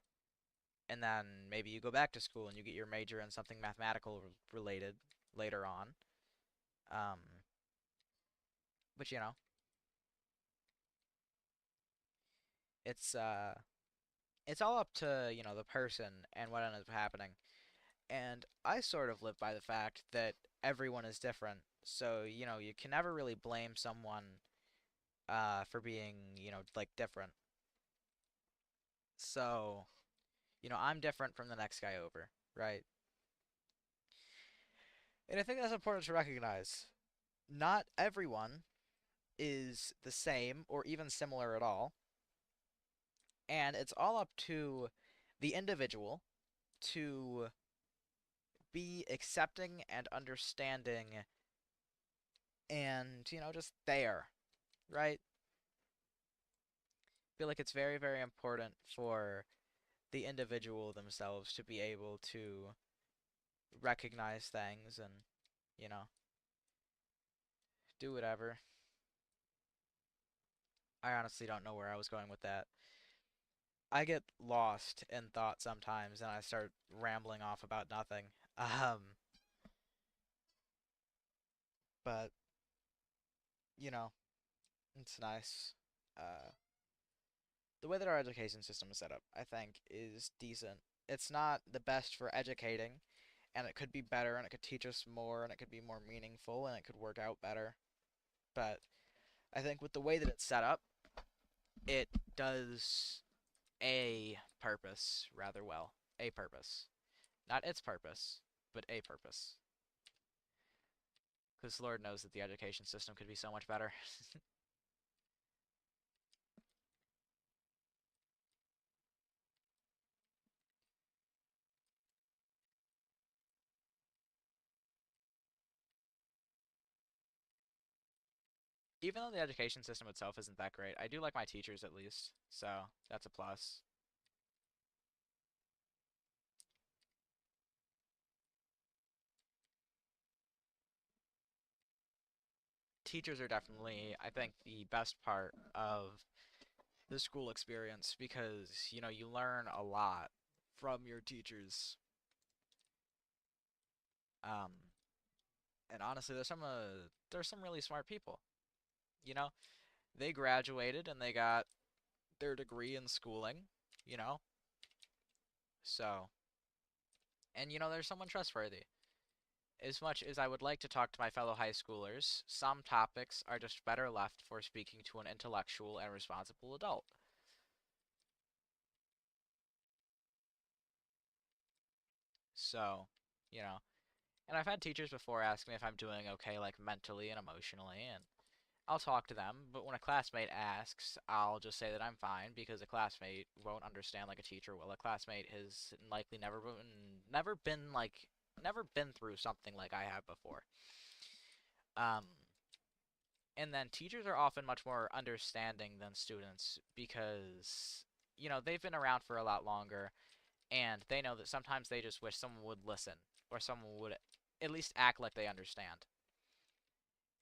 [SPEAKER 1] and then maybe you go back to school and you get your major in something mathematical related later on. Um, but it's uh, it's all up to the person and what ends up happening. And I sort of live by the fact that everyone is different. So, you can never really blame someone for being, like different. So, I'm different from the next guy over, right? And I think that's important to recognize. Not everyone is the same or even similar at all. And it's all up to the individual to be accepting and understanding and, just there, right? Feel like it's very, very important for the individual themselves to be able to recognize things and, you know, do whatever. I honestly don't know where I was going with that. I get lost in thought sometimes, and I start rambling off about nothing. Um, but you know, it's nice. Uh, the way that our education system is set up, I think, is decent. It's not the best for educating, and it could be better, and it could teach us more, and it could be more meaningful, and it could work out better. But I think with the way that it's set up, it does a purpose rather well. A purpose. Not its purpose, but a purpose. Because Lord knows that the education system could be so much better. Even though the education system itself isn't that great, I do like my teachers at least, so that's a plus. Teachers are definitely, I think, the best part of the school experience because, you learn a lot from your teachers. Um, and honestly, there's some really smart people. You know, they graduated and they got their degree in schooling, you know? So, and they're someone trustworthy. As much as I would like to talk to my fellow high schoolers, some topics are just better left for speaking to an intellectual and responsible adult. So, you know, and I've had teachers before ask me if I'm doing okay, like mentally and emotionally, and I'll talk to them, but when a classmate asks, I'll just say that I'm fine because a classmate won't understand like a teacher will. A classmate has likely never been through something like I have before. Um, and then teachers are often much more understanding than students because they've been around for a lot longer and they know that sometimes they just wish someone would listen or someone would at least act like they understand.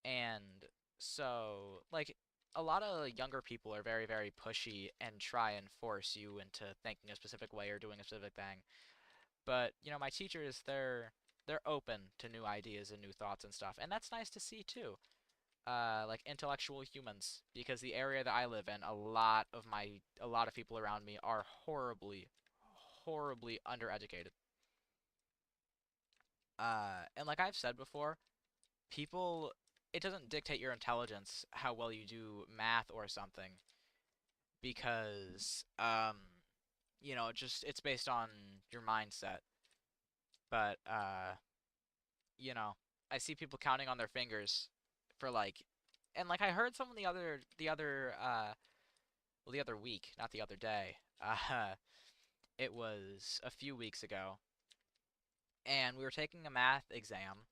[SPEAKER 1] And so, like, a lot of younger people are very, very pushy and try and force you into thinking a specific way or doing a specific thing. But, my teachers, they're open to new ideas and new thoughts and stuff. And that's nice to see too. Like intellectual humans, because the area that I live in, a lot of people around me are horribly, horribly undereducated. And like I've said before, people it doesn't dictate your intelligence how well you do math or something because it's based on your mindset. But you know, I see people counting on their fingers for like and like I heard someone the other week, not the other day. It was a few weeks ago and we were taking a math exam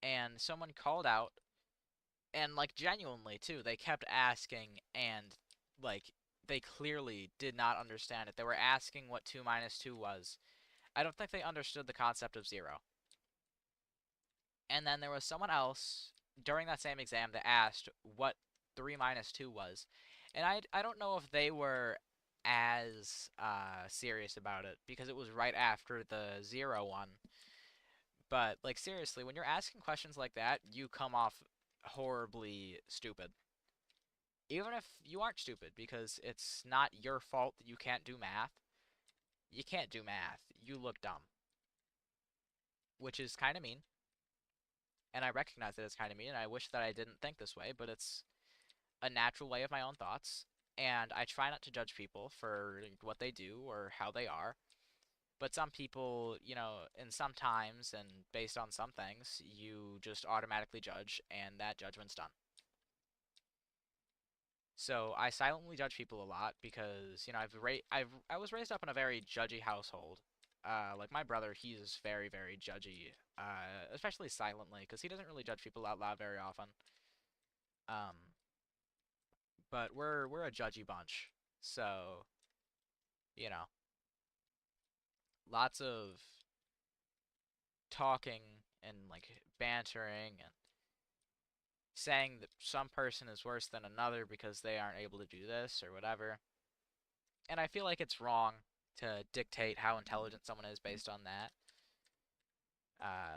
[SPEAKER 1] and someone called out and like genuinely too they kept asking and like they clearly did not understand it. They were asking what 2 minus 2 was. I don't think they understood the concept of 0. And then there was someone else during that same exam that asked what 3 minus 2 was. And I don't know if they were as serious about it because it was right after the 0 one. But like seriously, when you're asking questions like that, you come off horribly stupid. Even if you aren't stupid, because it's not your fault that you can't do math. You can't do math. You look dumb, which is kind of mean. And I recognize that it's kind of mean, and I wish that I didn't think this way, but it's a natural way of my own thoughts. And I try not to judge people for what they do or how they are. But some people, and sometimes, and based on some things, you just automatically judge, and that judgment's done. So I silently judge people a lot because I was raised up in a very judgy household. Like my brother, he's very very judgy, especially silently because he doesn't really judge people out loud very often. Um, but we're a judgy bunch, so you know, lots of talking and like bantering and saying that some person is worse than another because they aren't able to do this or whatever. And I feel like it's wrong to dictate how intelligent someone is based on that,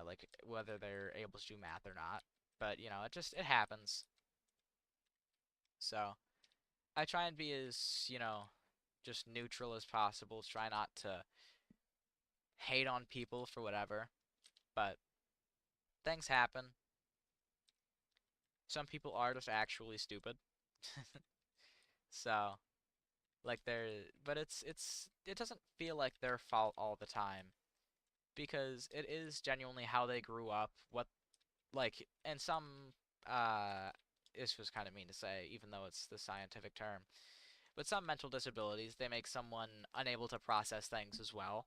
[SPEAKER 1] like whether they're able to do math or not. But you know, it happens. So I try and be as, just neutral as possible. Try not to hate on people for whatever. But things happen. Some people are just actually stupid. So, like but it doesn't feel like their fault all the time because it is genuinely how they grew up, what and some uh this was kind of mean to say even though it's the scientific term, but some mental disabilities, they make someone unable to process things as well.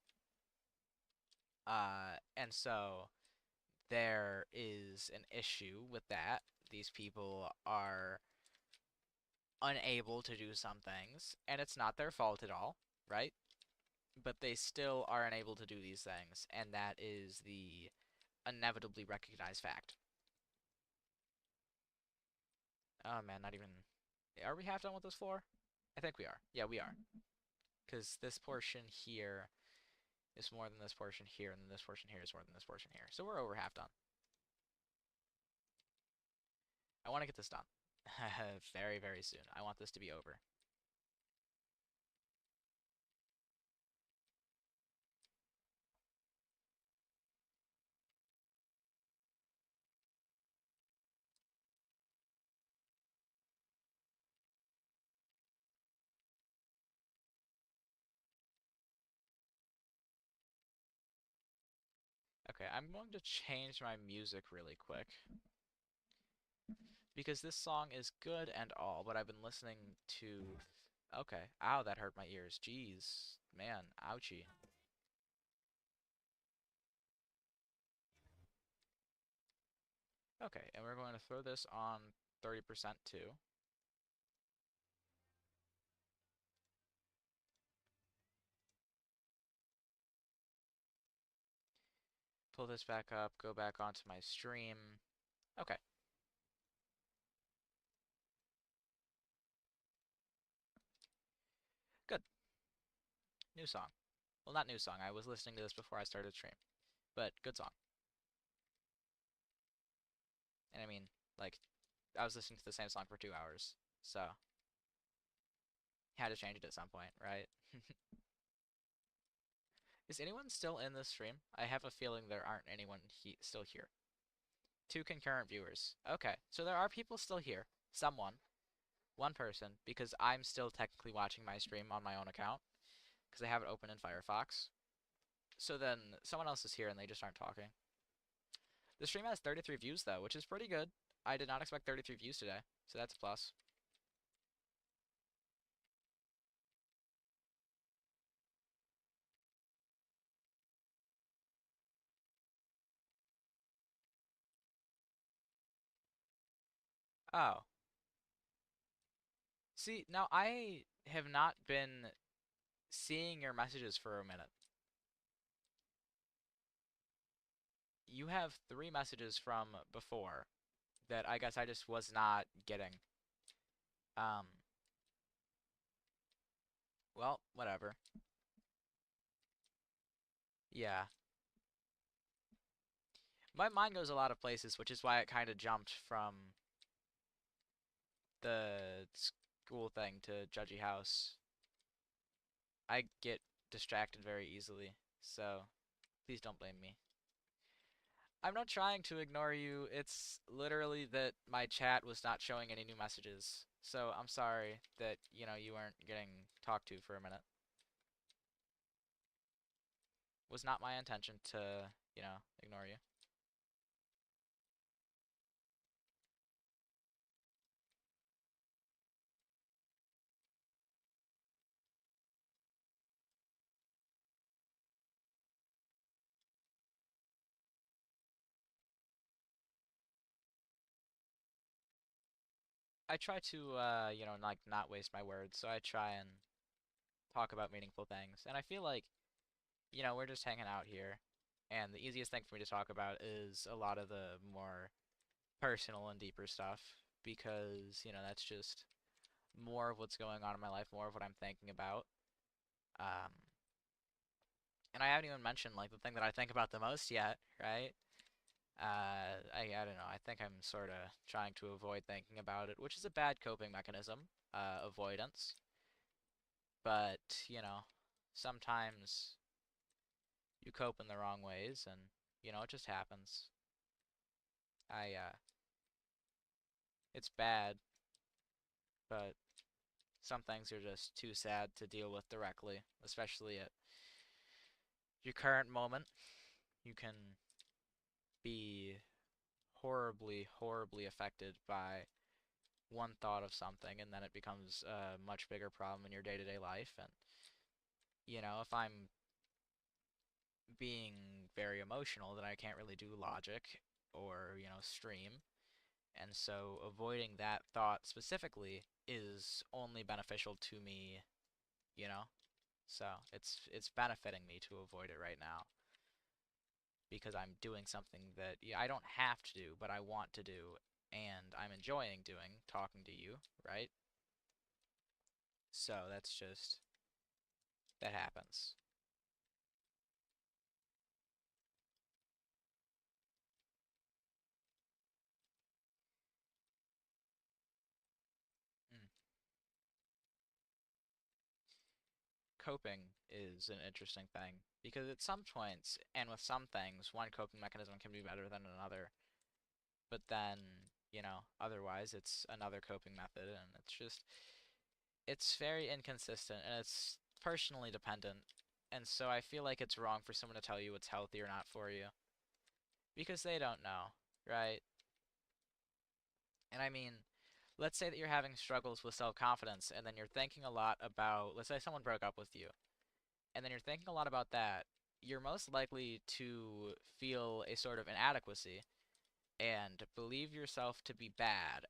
[SPEAKER 1] And so there is an issue with that. These people are unable to do some things, and it's not their fault at all, right? But they still are unable to do these things, and that is the inevitably recognized fact. Oh man, not even. Are we half done with this floor? I think we are. Yeah, we are. Because this portion here is more than this portion here, and then this portion here is more than this portion here. So we're over half done. I want to get this done. Very, very soon. I want this to be over. Okay, I'm going to change my music really quick. Because this song is good and all, but I've been listening to... Okay. Ow, that hurt my ears. Jeez. Man, ouchie. Okay, and we're going to throw this on 30% too. Pull this back up, go back onto my stream. Okay, good. New song. Well, not new song. I was listening to this before I started stream. But good song. And I mean, like, I was listening to the same song for 2 hours. So, had to change it at some point, right? Is anyone still in this stream? I have a feeling there aren't anyone still here. 2 concurrent viewers. Okay, so there are people still here. Someone. One person, because I'm still technically watching my stream on my own account, because I have it open in Firefox. So then someone else is here and they just aren't talking. The stream has 33 views though, which is pretty good. I did not expect 33 views today, so that's a plus. Oh. See, now I have not been seeing your messages for a minute. You have 3 messages from before that I guess I just was not getting. Um, well, whatever. Yeah. My mind goes a lot of places, which is why it kind of jumped from the school thing to Judgy House. I get distracted very easily, so please don't blame me. I'm not trying to ignore you. It's literally that my chat was not showing any new messages. So I'm sorry that, you weren't getting talked to for a minute. Was not my intention to, ignore you. I try to, like not waste my words, so I try and talk about meaningful things. And I feel like, we're just hanging out here, and the easiest thing for me to talk about is a lot of the more personal and deeper stuff because, that's just more of what's going on in my life, more of what I'm thinking about. Um, and I haven't even mentioned like the thing that I think about the most yet, right? I don't know. I think I'm sort of trying to avoid thinking about it, which is a bad coping mechanism, avoidance. But, sometimes you cope in the wrong ways and, it just happens. It's bad, but some things are just too sad to deal with directly, especially at your current moment. You can be horribly, horribly affected by one thought of something, and then it becomes a much bigger problem in your day-to-day life. And, if I'm being very emotional, then I can't really do logic or, stream. And so avoiding that thought specifically is only beneficial to me, you know? So it's benefiting me to avoid it right now because I'm doing something that yeah, I don't have to do, but I want to do, and I'm enjoying doing, talking to you, right? So that's just that happens. Mm. Coping is an interesting thing because at some points and with some things, one coping mechanism can be better than another, but then, otherwise it's another coping method, and it's very inconsistent and it's personally dependent. And so I feel like it's wrong for someone to tell you what's healthy or not for you because they don't know, right? And I mean, let's say that you're having struggles with self-confidence and then you're thinking a lot about, let's say someone broke up with you, and then you're thinking a lot about that, you're most likely to feel a sort of inadequacy and believe yourself to be bad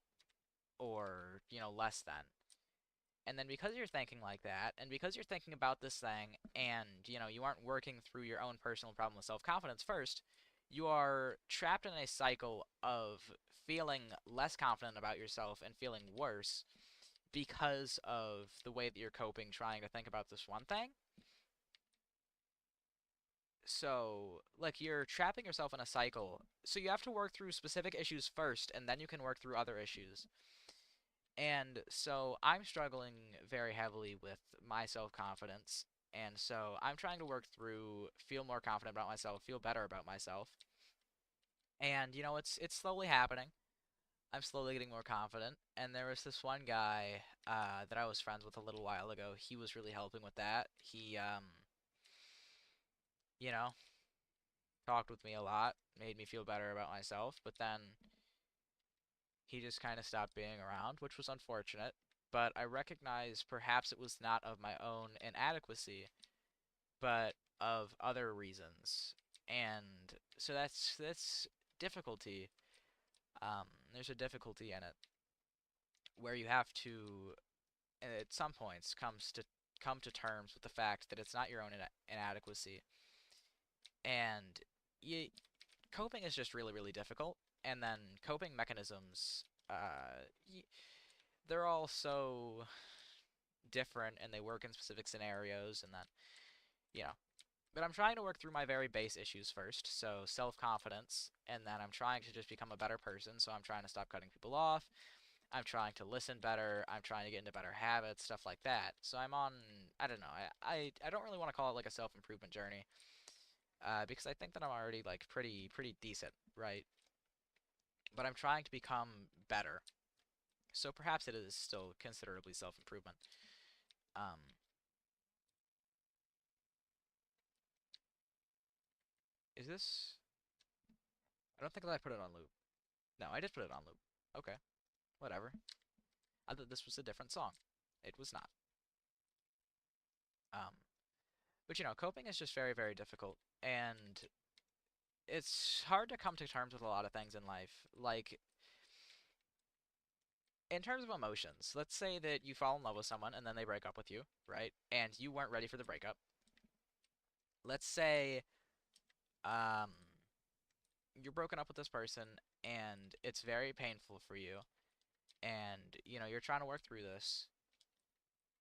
[SPEAKER 1] or, less than. And then because you're thinking like that, and because you're thinking about this thing, and you aren't working through your own personal problem with self-confidence first, you are trapped in a cycle of feeling less confident about yourself and feeling worse because of the way that you're coping, trying to think about this one thing. So, like, you're trapping yourself in a cycle. So you have to work through specific issues first, and then you can work through other issues. And so I'm struggling very heavily with my self-confidence. And so I'm trying to work through, feel more confident about myself, feel better about myself. And it's slowly happening. I'm slowly getting more confident. And there was this one guy that I was friends with a little while ago. He was really helping with that. He you know, talked with me a lot, made me feel better about myself, but then he just kind of stopped being around, which was unfortunate. But I recognize perhaps it was not of my own inadequacy, but of other reasons. And so that's difficulty. There's a difficulty in it where you have to, at some points, come to terms with the fact that it's not your own inadequacy, and you, coping is just really really difficult. And then coping mechanisms, they're all so different, and they work in specific scenarios, and then you know but I'm trying to work through my very base issues first, so self-confidence, and then I'm trying to just become a better person, so I'm trying to stop cutting people off. I'm trying to listen better. I'm trying to get into better habits, stuff like that. So I'm on, I don't know, I don't really want to call it like a self-improvement journey, because I think that I'm already like pretty decent, right? But I'm trying to become better. So perhaps it is still considerably self-improvement. Um, is this? I don't think that I put it on loop. No, I did put it on loop. Okay, whatever. I thought this was a different song. It was not. Um, but coping is just very, very difficult, and it's hard to come to terms with a lot of things in life. Like, in terms of emotions, let's say that you fall in love with someone and then they break up with you, right? And you weren't ready for the breakup. Let's say, um, you're broken up with this person and it's very painful for you, and you're trying to work through this,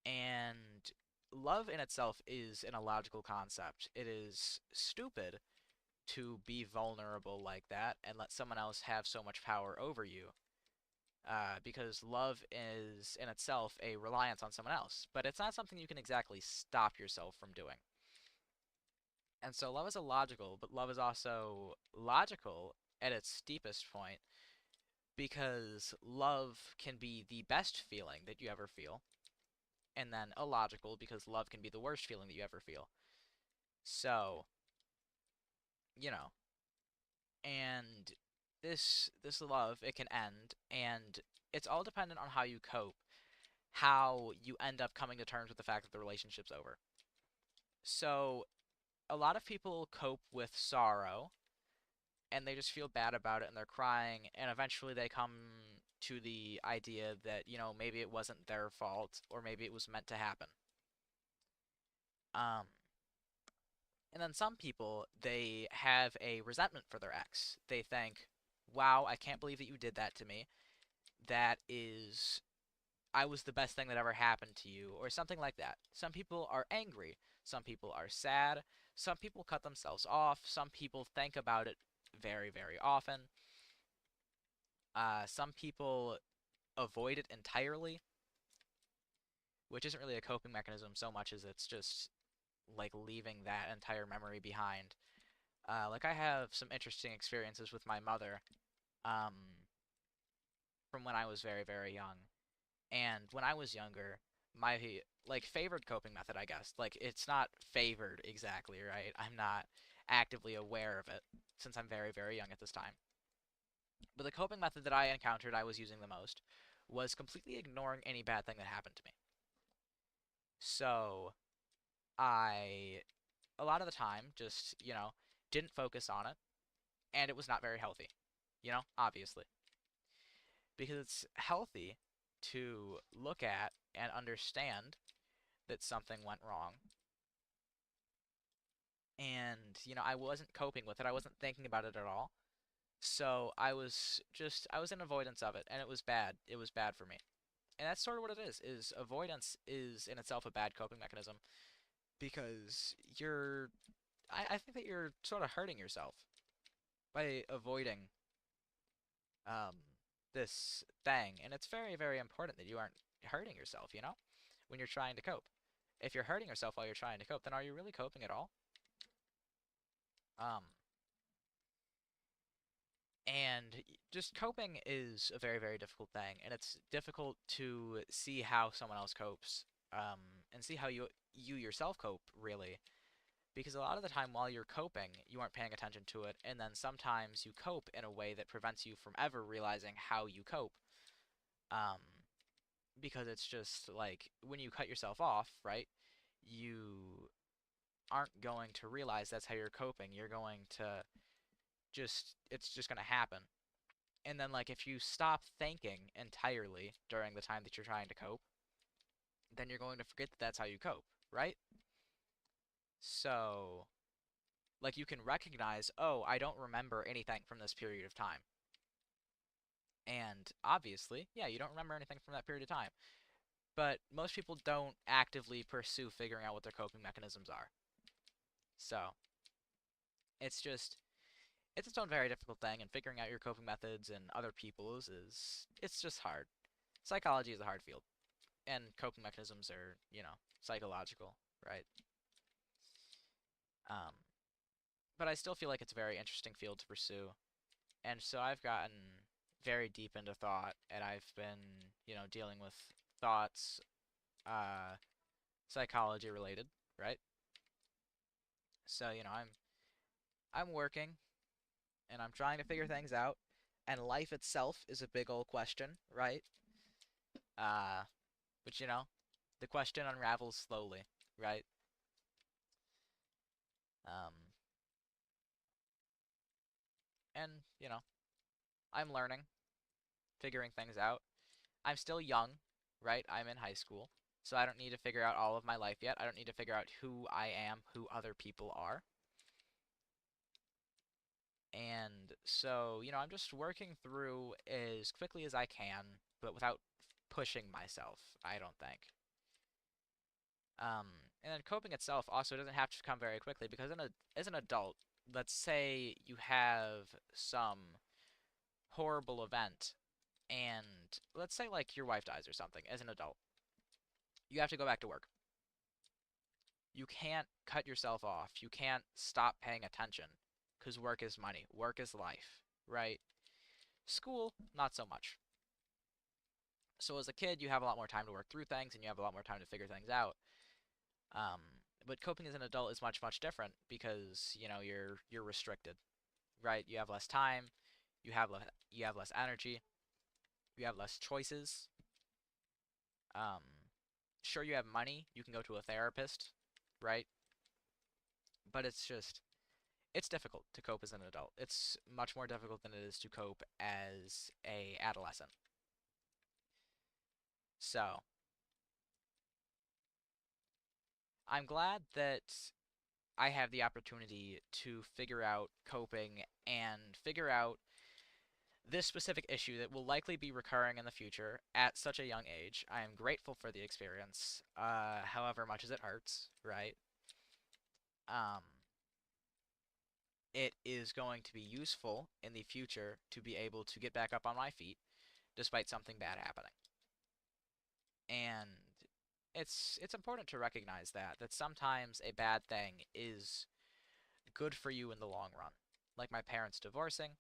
[SPEAKER 1] and love in itself is an illogical concept. It is stupid to be vulnerable like that and let someone else have so much power over you. Because love is in itself a reliance on someone else, but it's not something you can exactly stop yourself from doing. And so love is illogical, but love is also logical at its steepest point because love can be the best feeling that you ever feel, and then illogical because love can be the worst feeling that you ever feel. So, you know, and this love, it can end, and it's all dependent on how you cope, how you end up coming to terms with the fact that the relationship's over. So, a lot of people cope with sorrow and they just feel bad about it and they're crying, and eventually they come to the idea that, maybe it wasn't their fault or maybe it was meant to happen. Um, and then some people, they have a resentment for their ex. They think, wow, I can't believe that you did that to me. That is, I was the best thing that ever happened to you, or something like that. Some people are angry. Some people are sad. Some people cut themselves off. Some people think about it very, very often. Some people avoid it entirely, which isn't really a coping mechanism so much as it's just like leaving that entire memory behind. Like I have some interesting experiences with my mother um, from when I was very, very young. And when I was younger, my like favored coping method, I guess, like it's not favored exactly, right? I'm not actively aware of it since I'm very, very young at this time. But the coping method that I encountered I was using the most was completely ignoring any bad thing that happened to me. So I, a lot of the time, just, didn't focus on it, and it was not very healthy, obviously. Because it's healthy to look at and understand that something went wrong. And, I wasn't coping with it. I wasn't thinking about it at all. So I was in avoidance of it, and it was bad. It was bad for me. And that's sort of what it is avoidance is in itself a bad coping mechanism because I think that you're sort of hurting yourself by avoiding um, this thing. And it's very, very important that you aren't hurting yourself, when you're trying to cope. If you're hurting yourself while you're trying to cope, then are you really coping at all? Um, and just coping is a very, very difficult thing, and it's difficult to see how someone else copes, and see how you yourself cope, really. Because a lot of the time while you're coping, you aren't paying attention to it, and then sometimes you cope in a way that prevents you from ever realizing how you cope. Um, because it's just like when you cut yourself off, right? You aren't going to realize that's how you're coping. You're going to it's just going to happen. And then, like, if you stop thinking entirely during the time that you're trying to cope, then you're going to forget that that's how you cope, right? So, like, you can recognize, oh, I don't remember anything from this period of time. And obviously, yeah, you don't remember anything from that period of time. But most people don't actively pursue figuring out what their coping mechanisms are. So, it's just, it's its own very difficult thing, and figuring out your coping methods and other people's it's just hard. Psychology is a hard field, and coping mechanisms are, psychological, right? Um, but I still feel like it's a very interesting field to pursue. And so I've gotten very deep into thought, and I've been, dealing with thoughts, uh, psychology related, right? So, I'm working and I'm trying to figure things out, and life itself is a big old question, right? Uh, but the question unravels slowly, right? Um, and I'm learning, figuring things out. I'm still young, right? I'm in high school, so I don't need to figure out all of my life yet. I don't need to figure out who I am, who other people are. And so, I'm just working through as quickly as I can, but without pushing myself, I don't think. Um, and then coping itself also doesn't have to come very quickly because as an adult, let's say you have some horrible event and let's say like your wife dies or something as an adult. You have to go back to work. You can't cut yourself off. You can't stop paying attention because work is money. Work is life, right? School, not so much. So as a kid, you have a lot more time to work through things and you have a lot more time to figure things out. Um, but coping as an adult is much, much different because, you know, you're restricted, right? You have less time, you have less energy, you have less choices. Um, sure you have money, you can go to a therapist, right? But it's difficult to cope as an adult. It's much more difficult than it is to cope as a adolescent. So, I'm glad that I have the opportunity to figure out coping and figure out this specific issue that will likely be recurring in the future at such a young age. I am grateful for the experience, however much as it hurts, right? Um, it is going to be useful in the future to be able to get back up on my feet despite something bad happening. And it's important to recognize that sometimes a bad thing is good for you in the long run. Like my parents divorcing,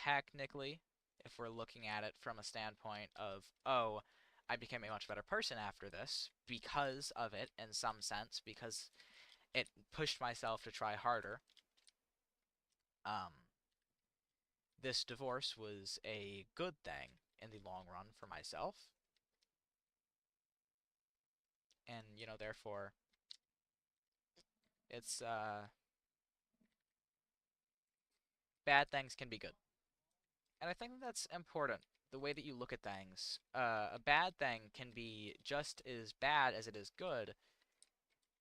[SPEAKER 1] technically, if we're looking at it from a standpoint of, oh, I became a much better person after this because of it in some sense, because it pushed myself to try harder. Um, this divorce was a good thing in the long run for myself, and you know, therefore, it's bad things can be good, and I think that's important. The way that you look at things, a bad thing can be just as bad as it is good,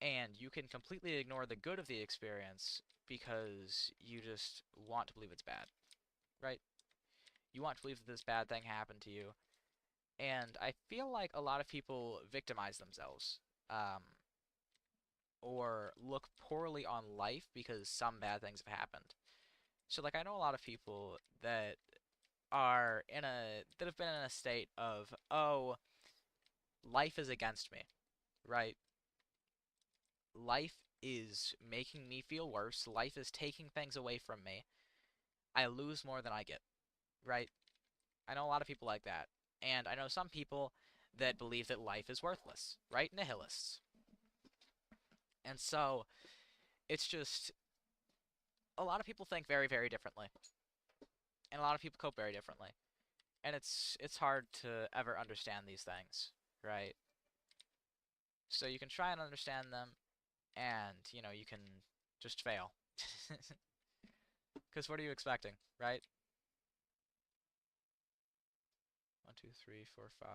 [SPEAKER 1] and you can completely ignore the good of the experience because you just want to believe it's bad, right? You want to believe that this bad thing happened to you, and I feel like a lot of people victimize themselves, um, or look poorly on life because some bad things have happened. So, like, I know a lot of people that have been in a state of, oh, life is against me, right? Life is making me feel worse. Life is taking things away from me. I lose more than I get, right? I know a lot of people like that. And I know some people that believe that life is worthless, right? Nihilists. And so it's just a lot of people think very, very differently. And a lot of people cope very differently. And it's hard to ever understand these things, right? So you can try and understand them and, you know, you can just fail. Because what are you expecting, right? 1, 2, 3, 4, 5,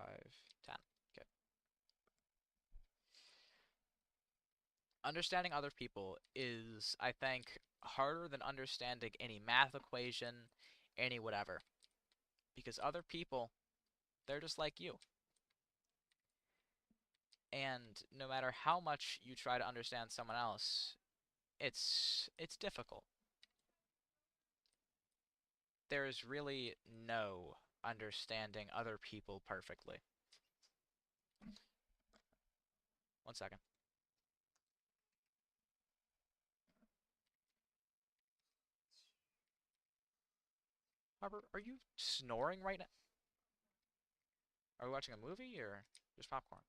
[SPEAKER 1] 10. Okay. Understanding other people is, I think, harder than understanding any math equation, any whatever. Because other people, they're just like you. And no matter how much you try to understand someone else, it's difficult. There is really no understanding other people perfectly. 1 second. Harper, are you snoring right now? Are we watching a movie or just popcorn?